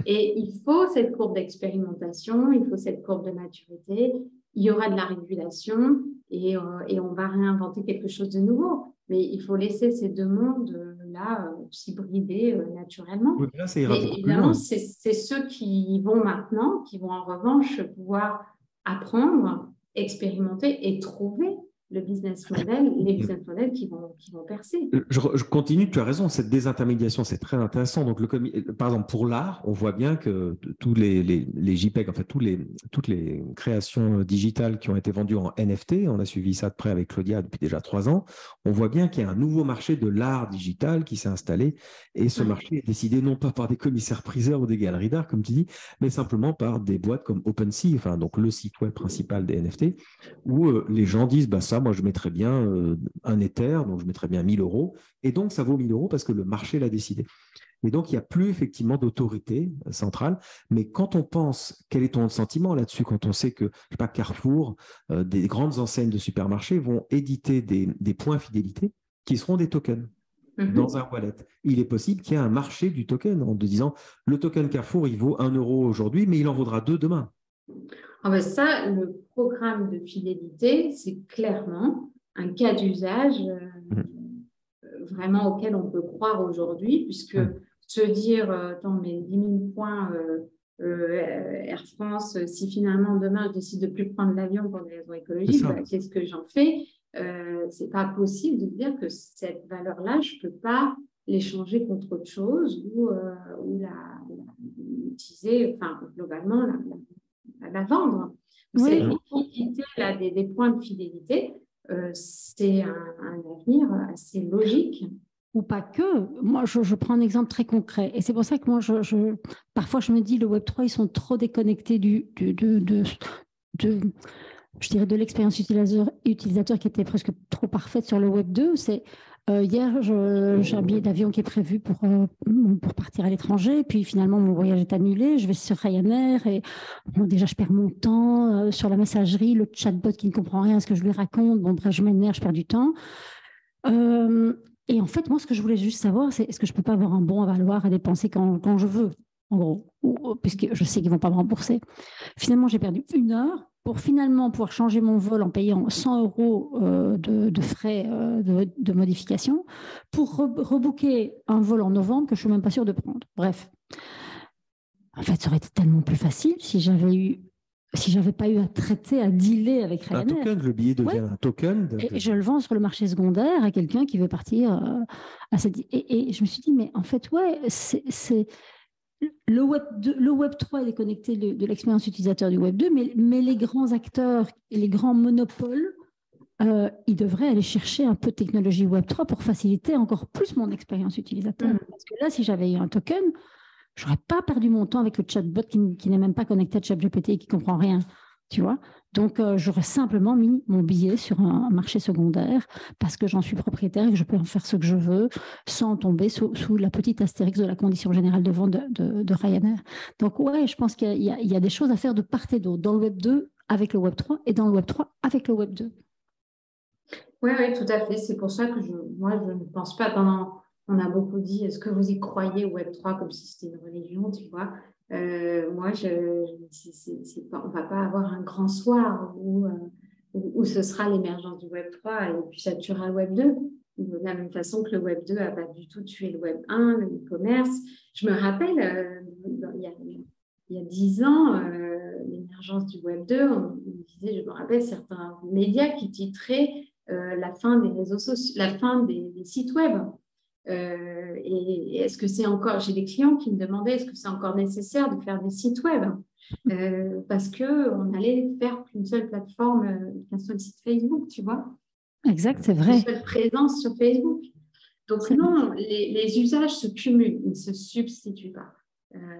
Et il faut cette courbe d'expérimentation, il faut cette courbe de maturité, il y aura de la régulation et on va réinventer quelque chose de nouveau. Mais il faut laisser ces deux mondes-là s'hybrider naturellement. Oui, là, ça ira Mais beaucoup plus évidemment, loin. c'est ceux qui vont maintenant, qui vont en revanche pouvoir apprendre, expérimenter et trouver le business model, les business models qui vont percer. Je continue, tu as raison, cette désintermédiation, c'est très intéressant. Donc, par exemple, pour l'art, on voit bien que tous les JPEG, en fait, toutes les créations digitales qui ont été vendues en NFT, on a suivi ça de près avec Claudia depuis déjà 3 ans, on voit bien qu'il y a un nouveau marché de l'art digital qui s'est installé. Et ce marché est décidé non pas par des commissaires-priseurs ou des galeries d'art, comme tu dis, mais simplement par des boîtes comme OpenSea, enfin, donc le site web principal des NFT, où les gens disent, bah, ça, moi, je mettrais bien un Ether, donc je mettrais bien 1 000 €, et donc ça vaut 1 000 € parce que le marché l'a décidé. Et donc, il n'y a plus effectivement d'autorité centrale. Mais quand on pense, quel est ton sentiment là-dessus, quand on sait que, je sais pas, Carrefour, des grandes enseignes de supermarchés vont éditer des points fidélité qui seront des tokens dans un wallet. Il est possible qu'il y ait un marché du token en disant, le token Carrefour, il vaut 1 € aujourd'hui, mais il en vaudra 2 demain. Ah ben ça, le programme de fidélité, c'est clairement un cas d'usage vraiment auquel on peut croire aujourd'hui, puisque se dire, attends, mais 10 000 points Air France, si finalement demain je décide de plus prendre l'avion pour des raisons écologiques, bah, qu'est-ce que j'en fais? C'est pas possible de dire que cette valeur-là, je peux pas l'échanger contre autre chose ou l'utiliser, enfin, globalement, la vendre. C'est quitter là, des points de fidélité. C'est un avenir assez logique. Ou pas que. Moi, je prends un exemple très concret. Et c'est pour ça que moi, parfois, je me dis, le Web3, ils sont trop déconnectés je dirais, de l'expérience utilisateur qui était presque trop parfaite sur le Web2. Hier, j'ai un billet d'avion qui est prévu pour partir à l'étranger. Puis finalement, mon voyage est annulé. Je vais sur Ryanair et déjà, je perds mon temps sur la messagerie, le chatbot qui ne comprend rien à ce que je lui raconte. Bon, bref, je m'énerve, je perds du temps. Et en fait, moi, ce que je voulais juste savoir, c'est est-ce que je ne peux pas avoir un bon à valoir à dépenser quand je veux, en gros, puisque je sais qu'ils ne vont pas me rembourser. Finalement, j'ai perdu 1 heure pour finalement pouvoir changer mon vol en payant 100 € de frais de modification pour rebooker un vol en novembre que je ne suis même pas sûre de prendre. Bref, en fait, ça aurait été tellement plus facile si j'avais pas eu à traiter, à dealer avec Ryanair. Un token, le billet devient un token. Et je le vends sur le marché secondaire à quelqu'un qui veut partir à cette... Et je me suis dit, mais en fait, c'est le Web 3 est déconnecté de l'expérience utilisateur du Web 2, mais les grands acteurs et les grands monopoles, ils devraient aller chercher un peu de technologie Web 3 pour faciliter encore plus mon expérience utilisateur. Parce que là, si j'avais eu un token, je n'aurais pas perdu mon temps avec le chatbot qui n'est même pas connecté à ChatGPT et qui ne comprend rien, tu vois. Donc, j'aurais simplement mis mon billet sur un marché secondaire parce que j'en suis propriétaire et que je peux en faire ce que je veux sans tomber sous la petite astérix de la condition générale de vente de Ryanair. Donc, ouais, je pense qu'il y a des choses à faire de part et d'autre, dans le Web 2 avec le Web 3 et dans le Web 3 avec le Web 2. Oui, tout à fait. C'est pour ça que moi, je ne pense pas on a beaucoup dit, est-ce que vous y croyez au Web3 comme si c'était une religion, tu vois? Moi, on ne va pas avoir un grand soir où ce sera l'émergence du Web3 et puis ça tuera le Web2. De la même façon que le Web2 n'a pas du tout tué le Web1, le e-commerce. Je me rappelle, il y a 10 ans, l'émergence du Web2, on disait, je me rappelle certains médias qui titraient la fin des réseaux sociaux, la fin des sites web. Et est-ce que c'est encore, j'ai des clients qui me demandaient est-ce que c'est encore nécessaire de faire des sites web parce qu'on allait faire qu'une seule plateforme, qu'un seul site Facebook, tu vois. Exact, c'est vrai. Une seule présence sur Facebook. Donc non, les usages se cumulent, ils ne se substituent pas.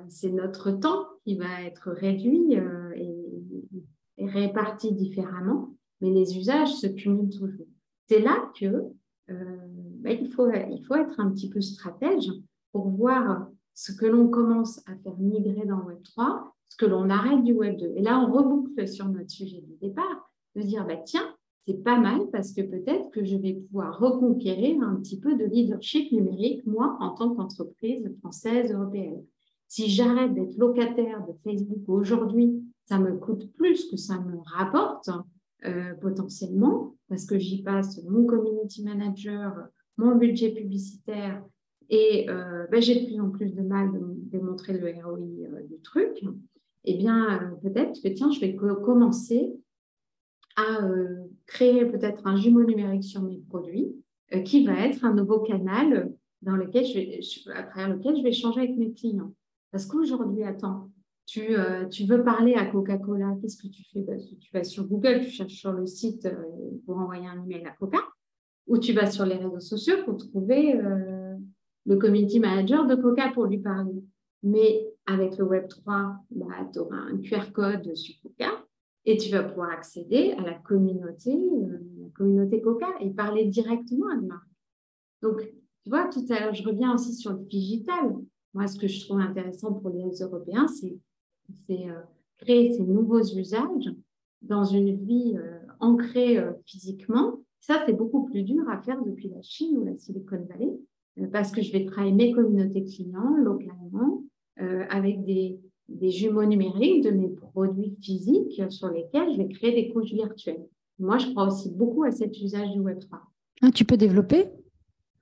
C'est notre temps qui va être réduit et réparti différemment, mais les usages se cumulent toujours. C'est là que il faut être un petit peu stratège pour voir ce que l'on commence à faire migrer dans le Web3, ce que l'on arrête du Web2. Et là, on reboucle sur notre sujet du départ, de dire, tiens, c'est pas mal parce que peut-être que je vais pouvoir reconquérir un petit peu de leadership numérique, moi, en tant qu'entreprise française, européenne. Si j'arrête d'être locataire de Facebook aujourd'hui, ça me coûte plus que ça me rapporte potentiellement parce que j'y passe mon community manager, mon budget publicitaire et j'ai de plus en plus de mal de démontrer le ROI du truc. Eh bien, peut-être que tiens, je vais commencer à créer peut-être un jumeau numérique sur mes produits qui va être un nouveau canal dans lequel à travers lequel je vais échanger avec mes clients. Parce qu'aujourd'hui, attends, tu veux parler à Coca-Cola, qu'est-ce que tu fais? Tu vas sur Google, tu cherches sur le site pour envoyer un email à Coca, ou tu vas sur les réseaux sociaux pour trouver le community manager de Coca pour lui parler. Mais avec le Web3, tu auras un QR code sur Coca et tu vas pouvoir accéder à la communauté Coca et parler directement à la marque. Donc, tu vois, tout à l'heure, je reviens aussi sur le digital. Moi, ce que je trouve intéressant pour les Européens, c'est créer ces nouveaux usages dans une vie ancrée physiquement. Ça, c'est beaucoup plus dur à faire depuis la Chine ou la Silicon Valley parce que je vais travailler mes communautés clients localement avec des jumeaux numériques de mes produits physiques sur lesquels je vais créer des couches virtuelles. Moi, je crois aussi beaucoup à cet usage du Web3. Ah, tu peux développer?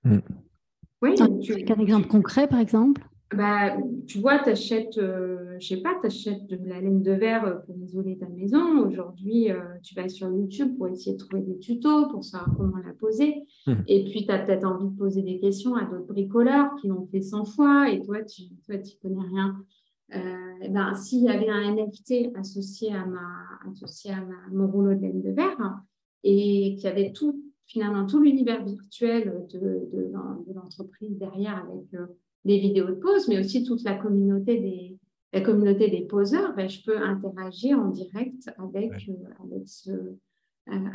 Oui. Avec un exemple concret, par exemple? Tu vois, tu achètes, t'achètes de la laine de verre pour isoler ta maison. Aujourd'hui, tu vas sur YouTube pour essayer de trouver des tutos pour savoir comment la poser. Et puis, tu as peut-être envie de poser des questions à d'autres bricoleurs qui l'ont fait 100 fois et toi, tu connais rien. S'il y avait un NFT associé à mon rouleau de laine de verre et qu'il y avait finalement tout l'univers virtuel de l'entreprise derrière avec des vidéos de pause, mais aussi toute la communauté des poseurs, je peux interagir en direct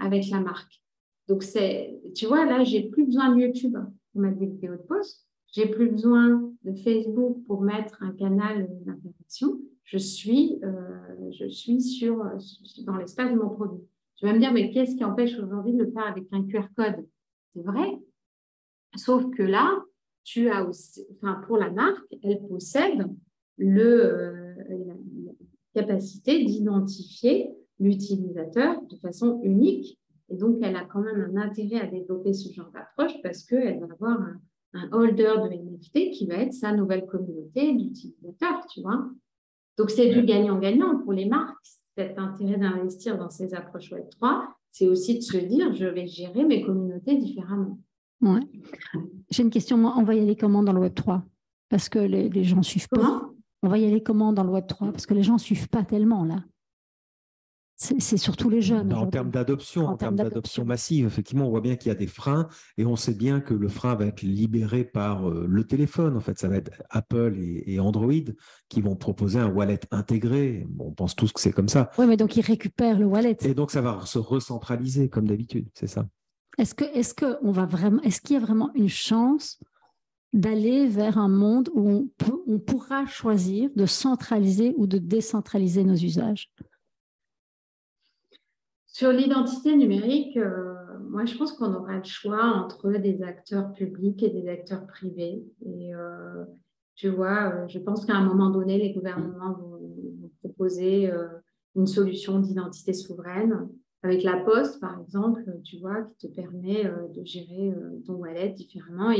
avec la marque. Donc, tu vois, là, j'ai plus besoin de YouTube pour mettre des vidéos de pause. J'ai plus besoin de Facebook pour mettre un canal d'interaction. Je suis dans l'espace de mon produit. Tu vas me dire, mais qu'est-ce qui empêche aujourd'hui de le faire avec un QR code? C'est vrai. Sauf que là, tu as aussi, pour la marque, elle possède la capacité d'identifier l'utilisateur de façon unique. Et donc, elle a quand même un intérêt à développer ce genre d'approche parce qu'elle va avoir un holder de NFT qui va être sa nouvelle communauté d'utilisateurs, tu vois. Donc, c'est du gagnant-gagnant pour les marques. Cet intérêt d'investir dans ces approches Web3, c'est aussi de se dire, je vais gérer mes communautés différemment. Ouais. J'ai une question, moi, on va y aller comment dans le Web3? Parce que les gens ne suivent pas. On va y aller comment dans le Web3? Parce que les gens ne suivent pas tellement, là. C'est surtout les jeunes. En termes d'adoption, massive, effectivement, on voit bien qu'il y a des freins et on sait bien que le frein va être libéré par le téléphone. En fait, ça va être Apple et Android qui vont proposer un wallet intégré. Bon, on pense tous que c'est comme ça. Oui, mais donc ils récupèrent le wallet. Et donc, ça va se recentraliser comme d'habitude, c'est ça. Est-ce qu'il y a vraiment une chance d'aller vers un monde où on pourra choisir de centraliser ou de décentraliser nos usages? Sur l'identité numérique, moi, je pense qu'on aura le choix entre des acteurs publics et des acteurs privés. Et tu vois, je pense qu'à un moment donné, les gouvernements vont proposer une solution d'identité souveraine. Avec la Poste, par exemple, tu vois, qui te permet de gérer ton wallet différemment.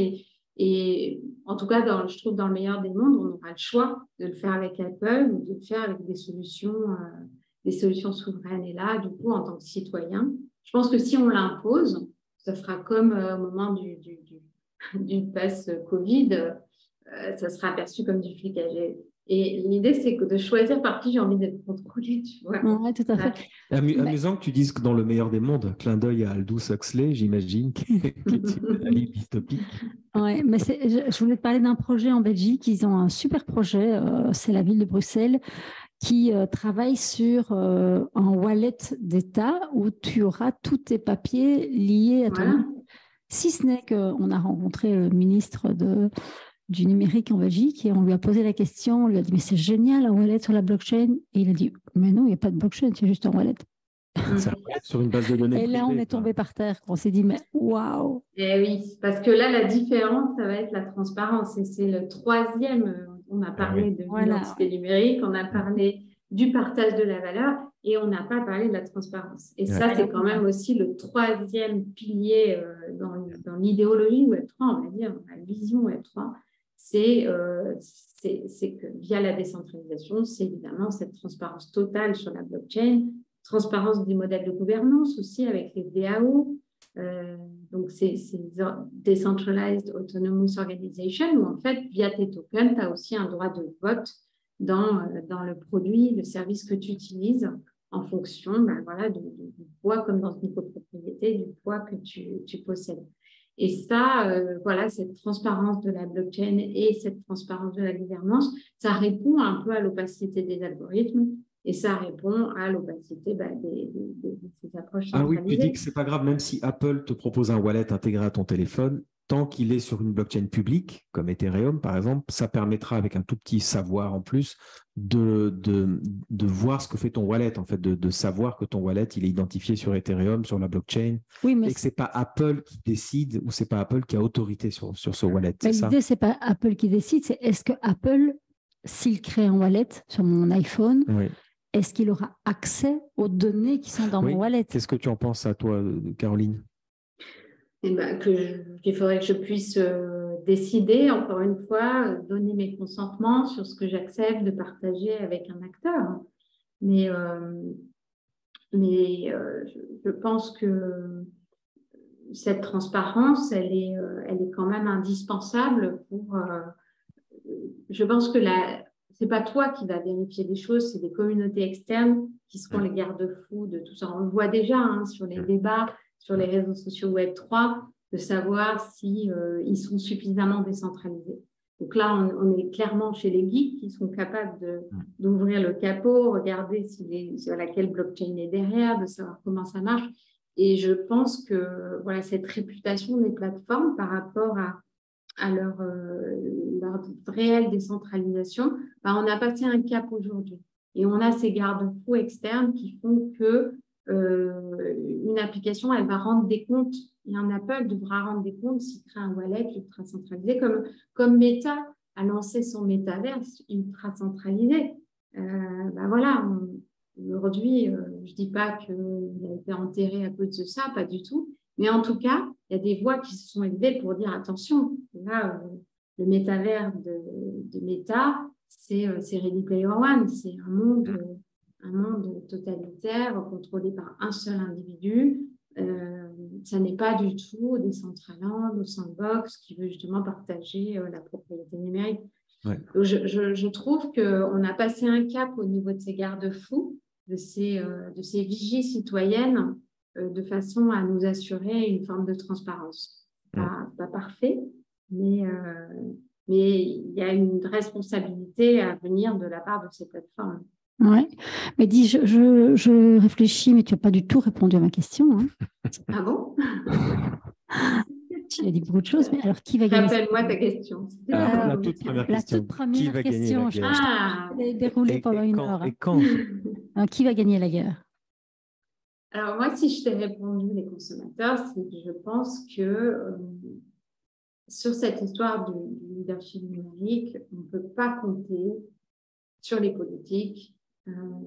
Et en tout cas, je trouve dans le meilleur des mondes, on aura le choix de le faire avec Apple ou de le faire avec des solutions souveraines. Et là, du coup, en tant que citoyen, je pense que si on l'impose, ça sera comme au moment du pass Covid, ça sera perçu comme du flicage. Et l'idée, c'est que de choisir par qui j'ai envie d'être contrôlée, tu vois. Oui, tout à fait. Amusant que tu dises que dans le meilleur des mondes, clin d'œil à Aldous Huxley, j'imagine, qui est un livre dystopique. Oui, mais je voulais te parler d'un projet en Belgique. Ils ont un super projet, c'est la ville de Bruxelles, qui travaille sur un wallet d'État où tu auras tous tes papiers liés à toi. Voilà. Si ce n'est qu'on a rencontré le ministre du numérique en Belgique et on lui a posé la question, on lui a dit mais c'est génial un wallet sur la blockchain, et il a dit mais non, il n'y a pas de blockchain, c'est juste un wallet. Sur une base de données. Et là, on est tombé par terre. On s'est dit, mais waouh! Eh oui, parce que là, la différence, ça va être la transparence. Et c'est le troisième. On a parlé de l'identité numérique, on a parlé du partage de la valeur et on n'a pas parlé de la transparence. Et ça, c'est quand même aussi le troisième pilier dans l'idéologie Web3, on va dire, la vision Web3. C'est que via la décentralisation, c'est évidemment cette transparence totale sur la blockchain, transparence des modèles de gouvernance aussi avec les DAO. Donc, c'est Decentralized Autonomous Organization, où en fait, via tes tokens, tu as aussi un droit de vote dans le produit, le service que tu utilises en fonction du poids, comme dans une copropriété, du poids que tu possèdes. Et ça, cette transparence de la blockchain et cette transparence de la gouvernance, ça répond un peu à l'opacité des algorithmes. Et ça répond à l'opacité de ces approches centralisées. Ah oui, tu dis que ce n'est pas grave, même si Apple te propose un wallet intégré à ton téléphone, tant qu'il est sur une blockchain publique, comme Ethereum par exemple, ça permettra avec un tout petit savoir en plus de voir ce que fait ton wallet, en fait, de savoir que ton wallet, il est identifié sur Ethereum, sur la blockchain, et que ce n'est pas Apple qui décide ou ce n'est pas Apple qui a autorité sur ce wallet. L'idée, ce n'est pas Apple qui décide, c'est est-ce que Apple, s'il crée un wallet sur mon iPhone, est-ce qu'il aura accès aux données qui sont dans mon wallet? Qu'est-ce que tu en penses à toi, Caroline? Qu'il faudrait que je puisse décider, encore une fois, donner mes consentements sur ce que j'accepte de partager avec un acteur. Mais je pense que cette transparence, elle est quand même indispensable pour... je pense que c'est pas toi qui vas vérifier des choses, c'est des communautés externes qui seront les garde-fous de tout ça. On le voit déjà sur les débats, sur les réseaux sociaux Web3, de savoir si ils sont suffisamment décentralisés. Donc là, on est clairement chez les geeks qui sont capables d'ouvrir le capot, regarder sur laquelle blockchain est derrière, de savoir comment ça marche. Et je pense que cette réputation des plateformes par rapport à leur réelle décentralisation, on a passé un cap aujourd'hui. Et on a ces garde-fous externes qui font que une application, elle va rendre des comptes. Et un Apple devra rendre des comptes s'il crée un wallet ultra centralisé, comme Meta a lancé son métaverse ultra centralisé. Aujourd'hui, je ne dis pas qu'il a été enterré à cause de ça, pas du tout. Mais en tout cas, il y a des voix qui se sont élevées pour dire attention, là, le métavers de Meta, c'est Ready Player One, c'est un monde totalitaire contrôlé par un seul individu. Ça n'est pas du tout des Decentraland ou Sandbox qui veut justement partager la propriété numérique. Ouais. Donc je trouve qu'on a passé un cap au niveau de ces garde-fous, de ces vigies citoyennes, de façon à nous assurer une forme de transparence. Pas parfait, mais il y a une responsabilité à venir de la part de ces plateformes. Oui, mais dis, je réfléchis, mais tu n'as pas du tout répondu à ma question. Hein. Ah bon? Tu as dit beaucoup de choses, mais alors qui va gagner? Rappelle-moi ta question. La toute première question. La toute première question, je l'ai déroulée pendant une heure. Et quand? Alors, qui va gagner la guerre? Alors moi, si je t'ai répondu les consommateurs, c'est que je pense que sur cette histoire du leadership numérique, on ne peut pas compter sur les politiques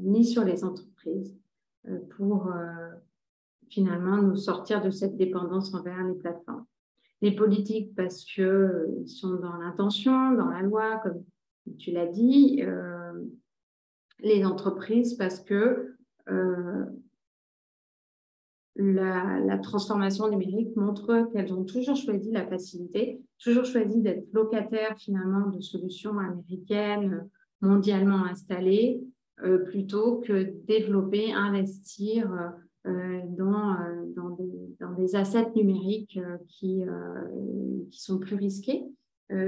ni sur les entreprises pour finalement nous sortir de cette dépendance envers les plateformes. Les politiques parce qu'ils sont dans l'intention, dans la loi, comme tu l'as dit. Les entreprises parce que la transformation numérique montre qu'elles ont toujours choisi la facilité, toujours choisi d'être locataires finalement de solutions américaines, mondialement installées, plutôt que développer, investir dans des assets numériques qui sont plus risqués,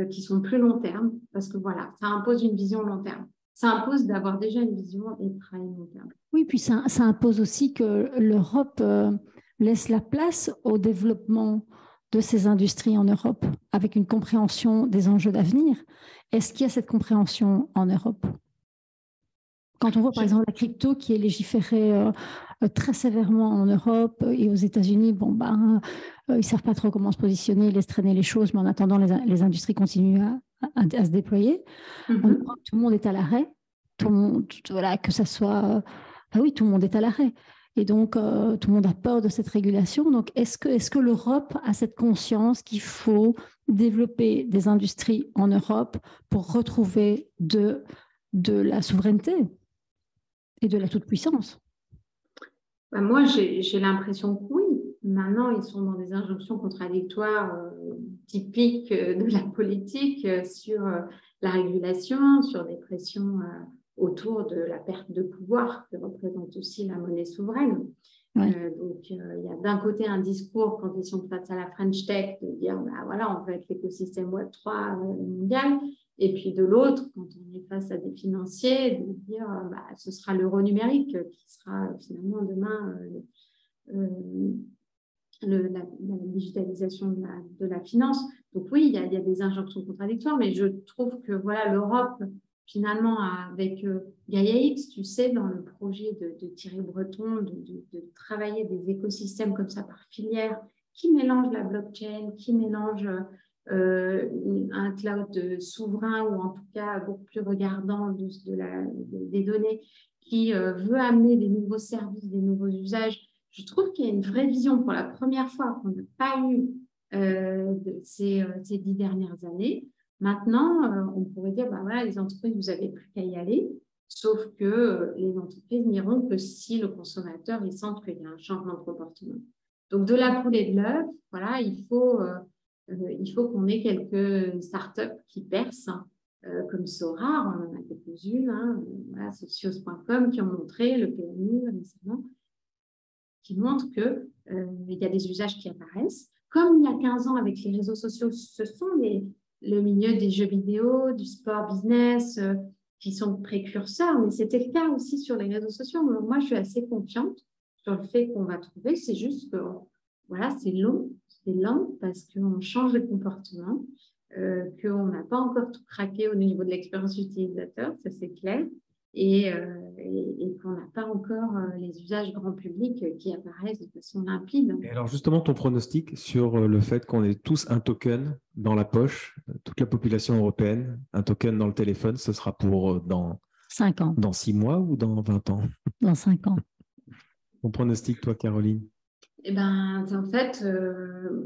qui sont plus long terme, parce que voilà, ça impose une vision long terme. Ça impose d'avoir déjà une vision et de travailler long terme. Oui, puis ça impose aussi que l'Europe laisse la place au développement de ces industries en Europe, avec une compréhension des enjeux d'avenir. Est-ce qu'il y a cette compréhension en Europe? Quand on voit par exemple la crypto qui est légiférée très sévèrement en Europe et aux États-Unis, ils ne savent pas trop comment se positionner, ils laissent traîner les choses, mais en attendant, les industries continuent à se déployer. En Europe, tout le monde est à l'arrêt. Tout le monde, voilà, que ça soit... oui, tout le monde est à l'arrêt. Et donc, tout le monde a peur de cette régulation. Donc, est-ce que l'Europe a cette conscience qu'il faut développer des industries en Europe pour retrouver de la souveraineté et de la toute-puissance? Moi, j'ai l'impression que oui. Maintenant, ils sont dans des injonctions contradictoires typiques de la politique sur la régulation, sur des pressions autour de la perte de pouvoir que représente aussi la monnaie souveraine. Ouais. Donc, il y a d'un côté un discours quand ils sont face à la French Tech de dire, voilà, on veut être l'écosystème Web3 mondial. Et puis de l'autre, quand on est face à des financiers, de dire ce sera l'euro numérique qui sera finalement demain la digitalisation de la finance. Donc oui, il y a des injonctions contradictoires, mais je trouve que voilà, l'Europe, finalement, avec Gaia X, tu sais, dans le projet de Thierry Breton, de travailler des écosystèmes comme ça par filière, qui mélangent la blockchain, qui mélangent un cloud souverain ou en tout cas beaucoup plus regardant des données, qui veut amener des nouveaux services, des nouveaux usages. Je trouve qu'il y a une vraie vision pour la première fois qu'on n'a pas eu ces 10 dernières années. Maintenant, on pourrait dire, voilà, les entreprises, vous n'avez plus qu'à y aller, sauf que les entreprises n'iront que si le consommateur il sent qu'il y a un changement de comportement. Donc, de la poule et de l'œuf, voilà, il faut qu'on ait quelques startups qui percent, comme Sora, on en a quelques-unes, voilà, Socios.com qui ont montré, le PMU récemment, qui montrent qu'il y a des usages qui apparaissent. Comme il y a 15 ans avec les réseaux sociaux, ce sont le milieu des jeux vidéo, du sport business, qui sont précurseurs, mais c'était le cas aussi sur les réseaux sociaux. Moi, je suis assez confiante sur le fait qu'on va trouver. C'est juste que voilà, c'est lent parce qu'on change de comportement, qu'on n'a pas encore tout craqué au niveau de l'expérience utilisateur, ça c'est clair, et qu'on n'a pas encore les usages grand public qui apparaissent de façon limpide. Et alors justement, ton pronostic sur le fait qu'on ait tous un token dans la poche, toute la population européenne, un token dans le téléphone, ce sera pour dans 5 ans. Dans 6 mois ou dans 20 ans? Dans 5 ans. Ton pronostic, toi, Caroline? Eh ben, en fait,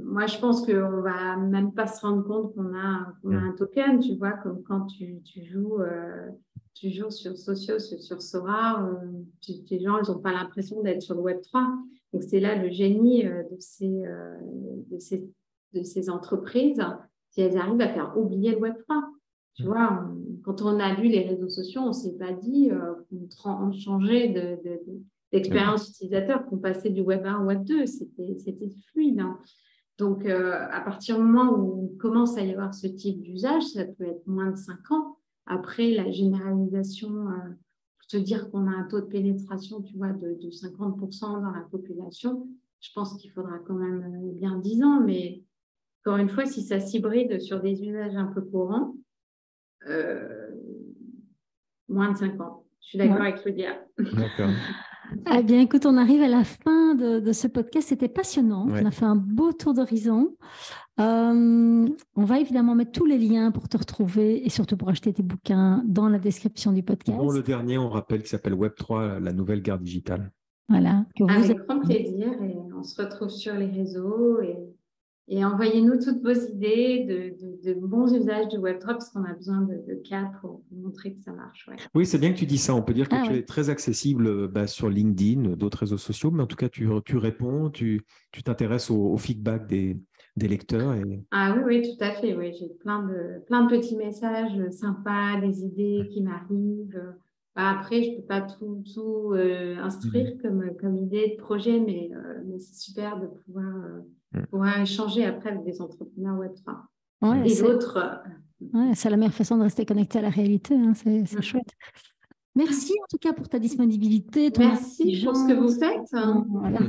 moi, je pense qu'on ne va même pas se rendre compte qu'on a un token, tu vois, comme quand tu joues sur Socios, sur Sora, les gens, ils n'ont pas l'impression d'être sur le Web3. Donc, c'est là le génie de ces entreprises, si elles arrivent à faire oublier le Web3. Tu vois, quand on a lu les réseaux sociaux, on ne s'est pas dit qu'on changeait d'expérience utilisateur, qu'on passait du Web 1 au Web 2, c'était fluide. Donc, à partir du moment où on commence à y avoir ce type d'usage, ça peut être moins de 5 ans. Après, la généralisation, pour te dire qu'on a un taux de pénétration, tu vois, de 50% dans la population, je pense qu'il faudra quand même bien 10 ans. Mais encore une fois, si ça s'hybride sur des usages un peu courants, moins de 5 ans. Je suis d'accord avec Claudia. D'accord. Eh bien, écoute, on arrive à la fin de ce podcast. C'était passionnant. Ouais. On a fait un beau tour d'horizon. On va évidemment mettre tous les liens pour te retrouver et surtout pour acheter tes bouquins dans la description du podcast. Dont le dernier, on rappelle, qui s'appelle Web3, la nouvelle guerre digitale. Voilà. Avec grand plaisir. Et on se retrouve sur les réseaux et envoyez-nous toutes vos idées de bons usages du Web3 parce qu'on a besoin de cas pour montrer que ça marche. Ouais. Oui, c'est bien que tu dis ça. On peut dire que tu es très accessible sur LinkedIn, d'autres réseaux sociaux, mais en tout cas, tu réponds, tu t'intéresses au feedback des lecteurs. Ah oui, tout à fait. Oui. J'ai plein de petits messages sympas, des idées qui m'arrivent. Après, je ne peux pas tout instruire comme idée de projet, mais c'est super de pouvoir échanger après avec des entrepreneurs Web3. Ouais, et d'autres. C'est la meilleure façon de rester connecté à la réalité. Hein. C'est chouette. Merci en tout cas pour ta disponibilité. Merci pour ce que vous faites. Voilà.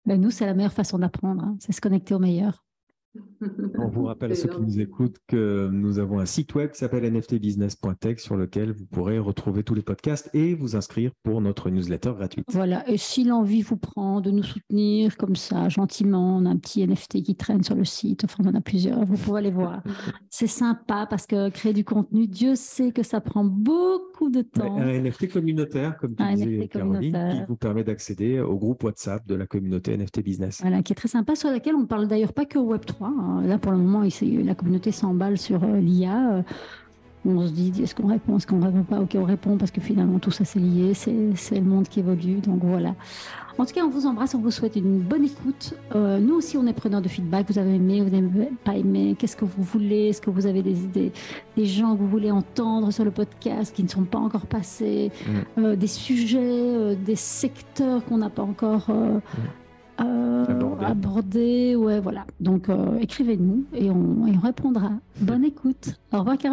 Ben, nous, c'est la meilleure façon d'apprendre. Hein. C'est se connecter au meilleur. On vous rappelle à C'est ceux qui nous gentil. écoutent que nous avons un site web qui s'appelle nftbusiness.tech sur lequel vous pourrez retrouver tous les podcasts et vous inscrire pour notre newsletter gratuite. Voilà, et si l'envie vous prend de nous soutenir comme ça, gentiment, on a un petit NFT qui traîne sur le site, enfin on en a plusieurs, vous pouvez aller voir. C'est sympa parce que créer du contenu, Dieu sait que ça prend beaucoup de temps. Un NFT communautaire, comme tu Un disais, NFT Caroline, qui communautaire. vous permet d'accéder au groupe WhatsApp de la communauté NFT Business. Voilà, qui est très sympa, sur laquelle on ne parle d'ailleurs pas que Web3. Hein. Là, pour le moment, la communauté s'emballe sur l'IA. On se dit, est-ce qu'on répond, est-ce qu'on ne répond pas? Ok, on répond parce que finalement, tout ça, c'est lié, c'est le monde qui évolue. Donc voilà. En tout cas, on vous embrasse, on vous souhaite une bonne écoute. Nous aussi, on est preneurs de feedback. Vous avez aimé, vous n'avez pas aimé? Qu'est-ce que vous voulez? Est-ce que vous avez des idées, des gens que vous voulez entendre sur le podcast qui ne sont pas encore passés? Des sujets, des secteurs qu'on n'a pas encore abordés? Ouais, voilà. Donc, écrivez-nous et on répondra. Bonne écoute. Au revoir, Caroline.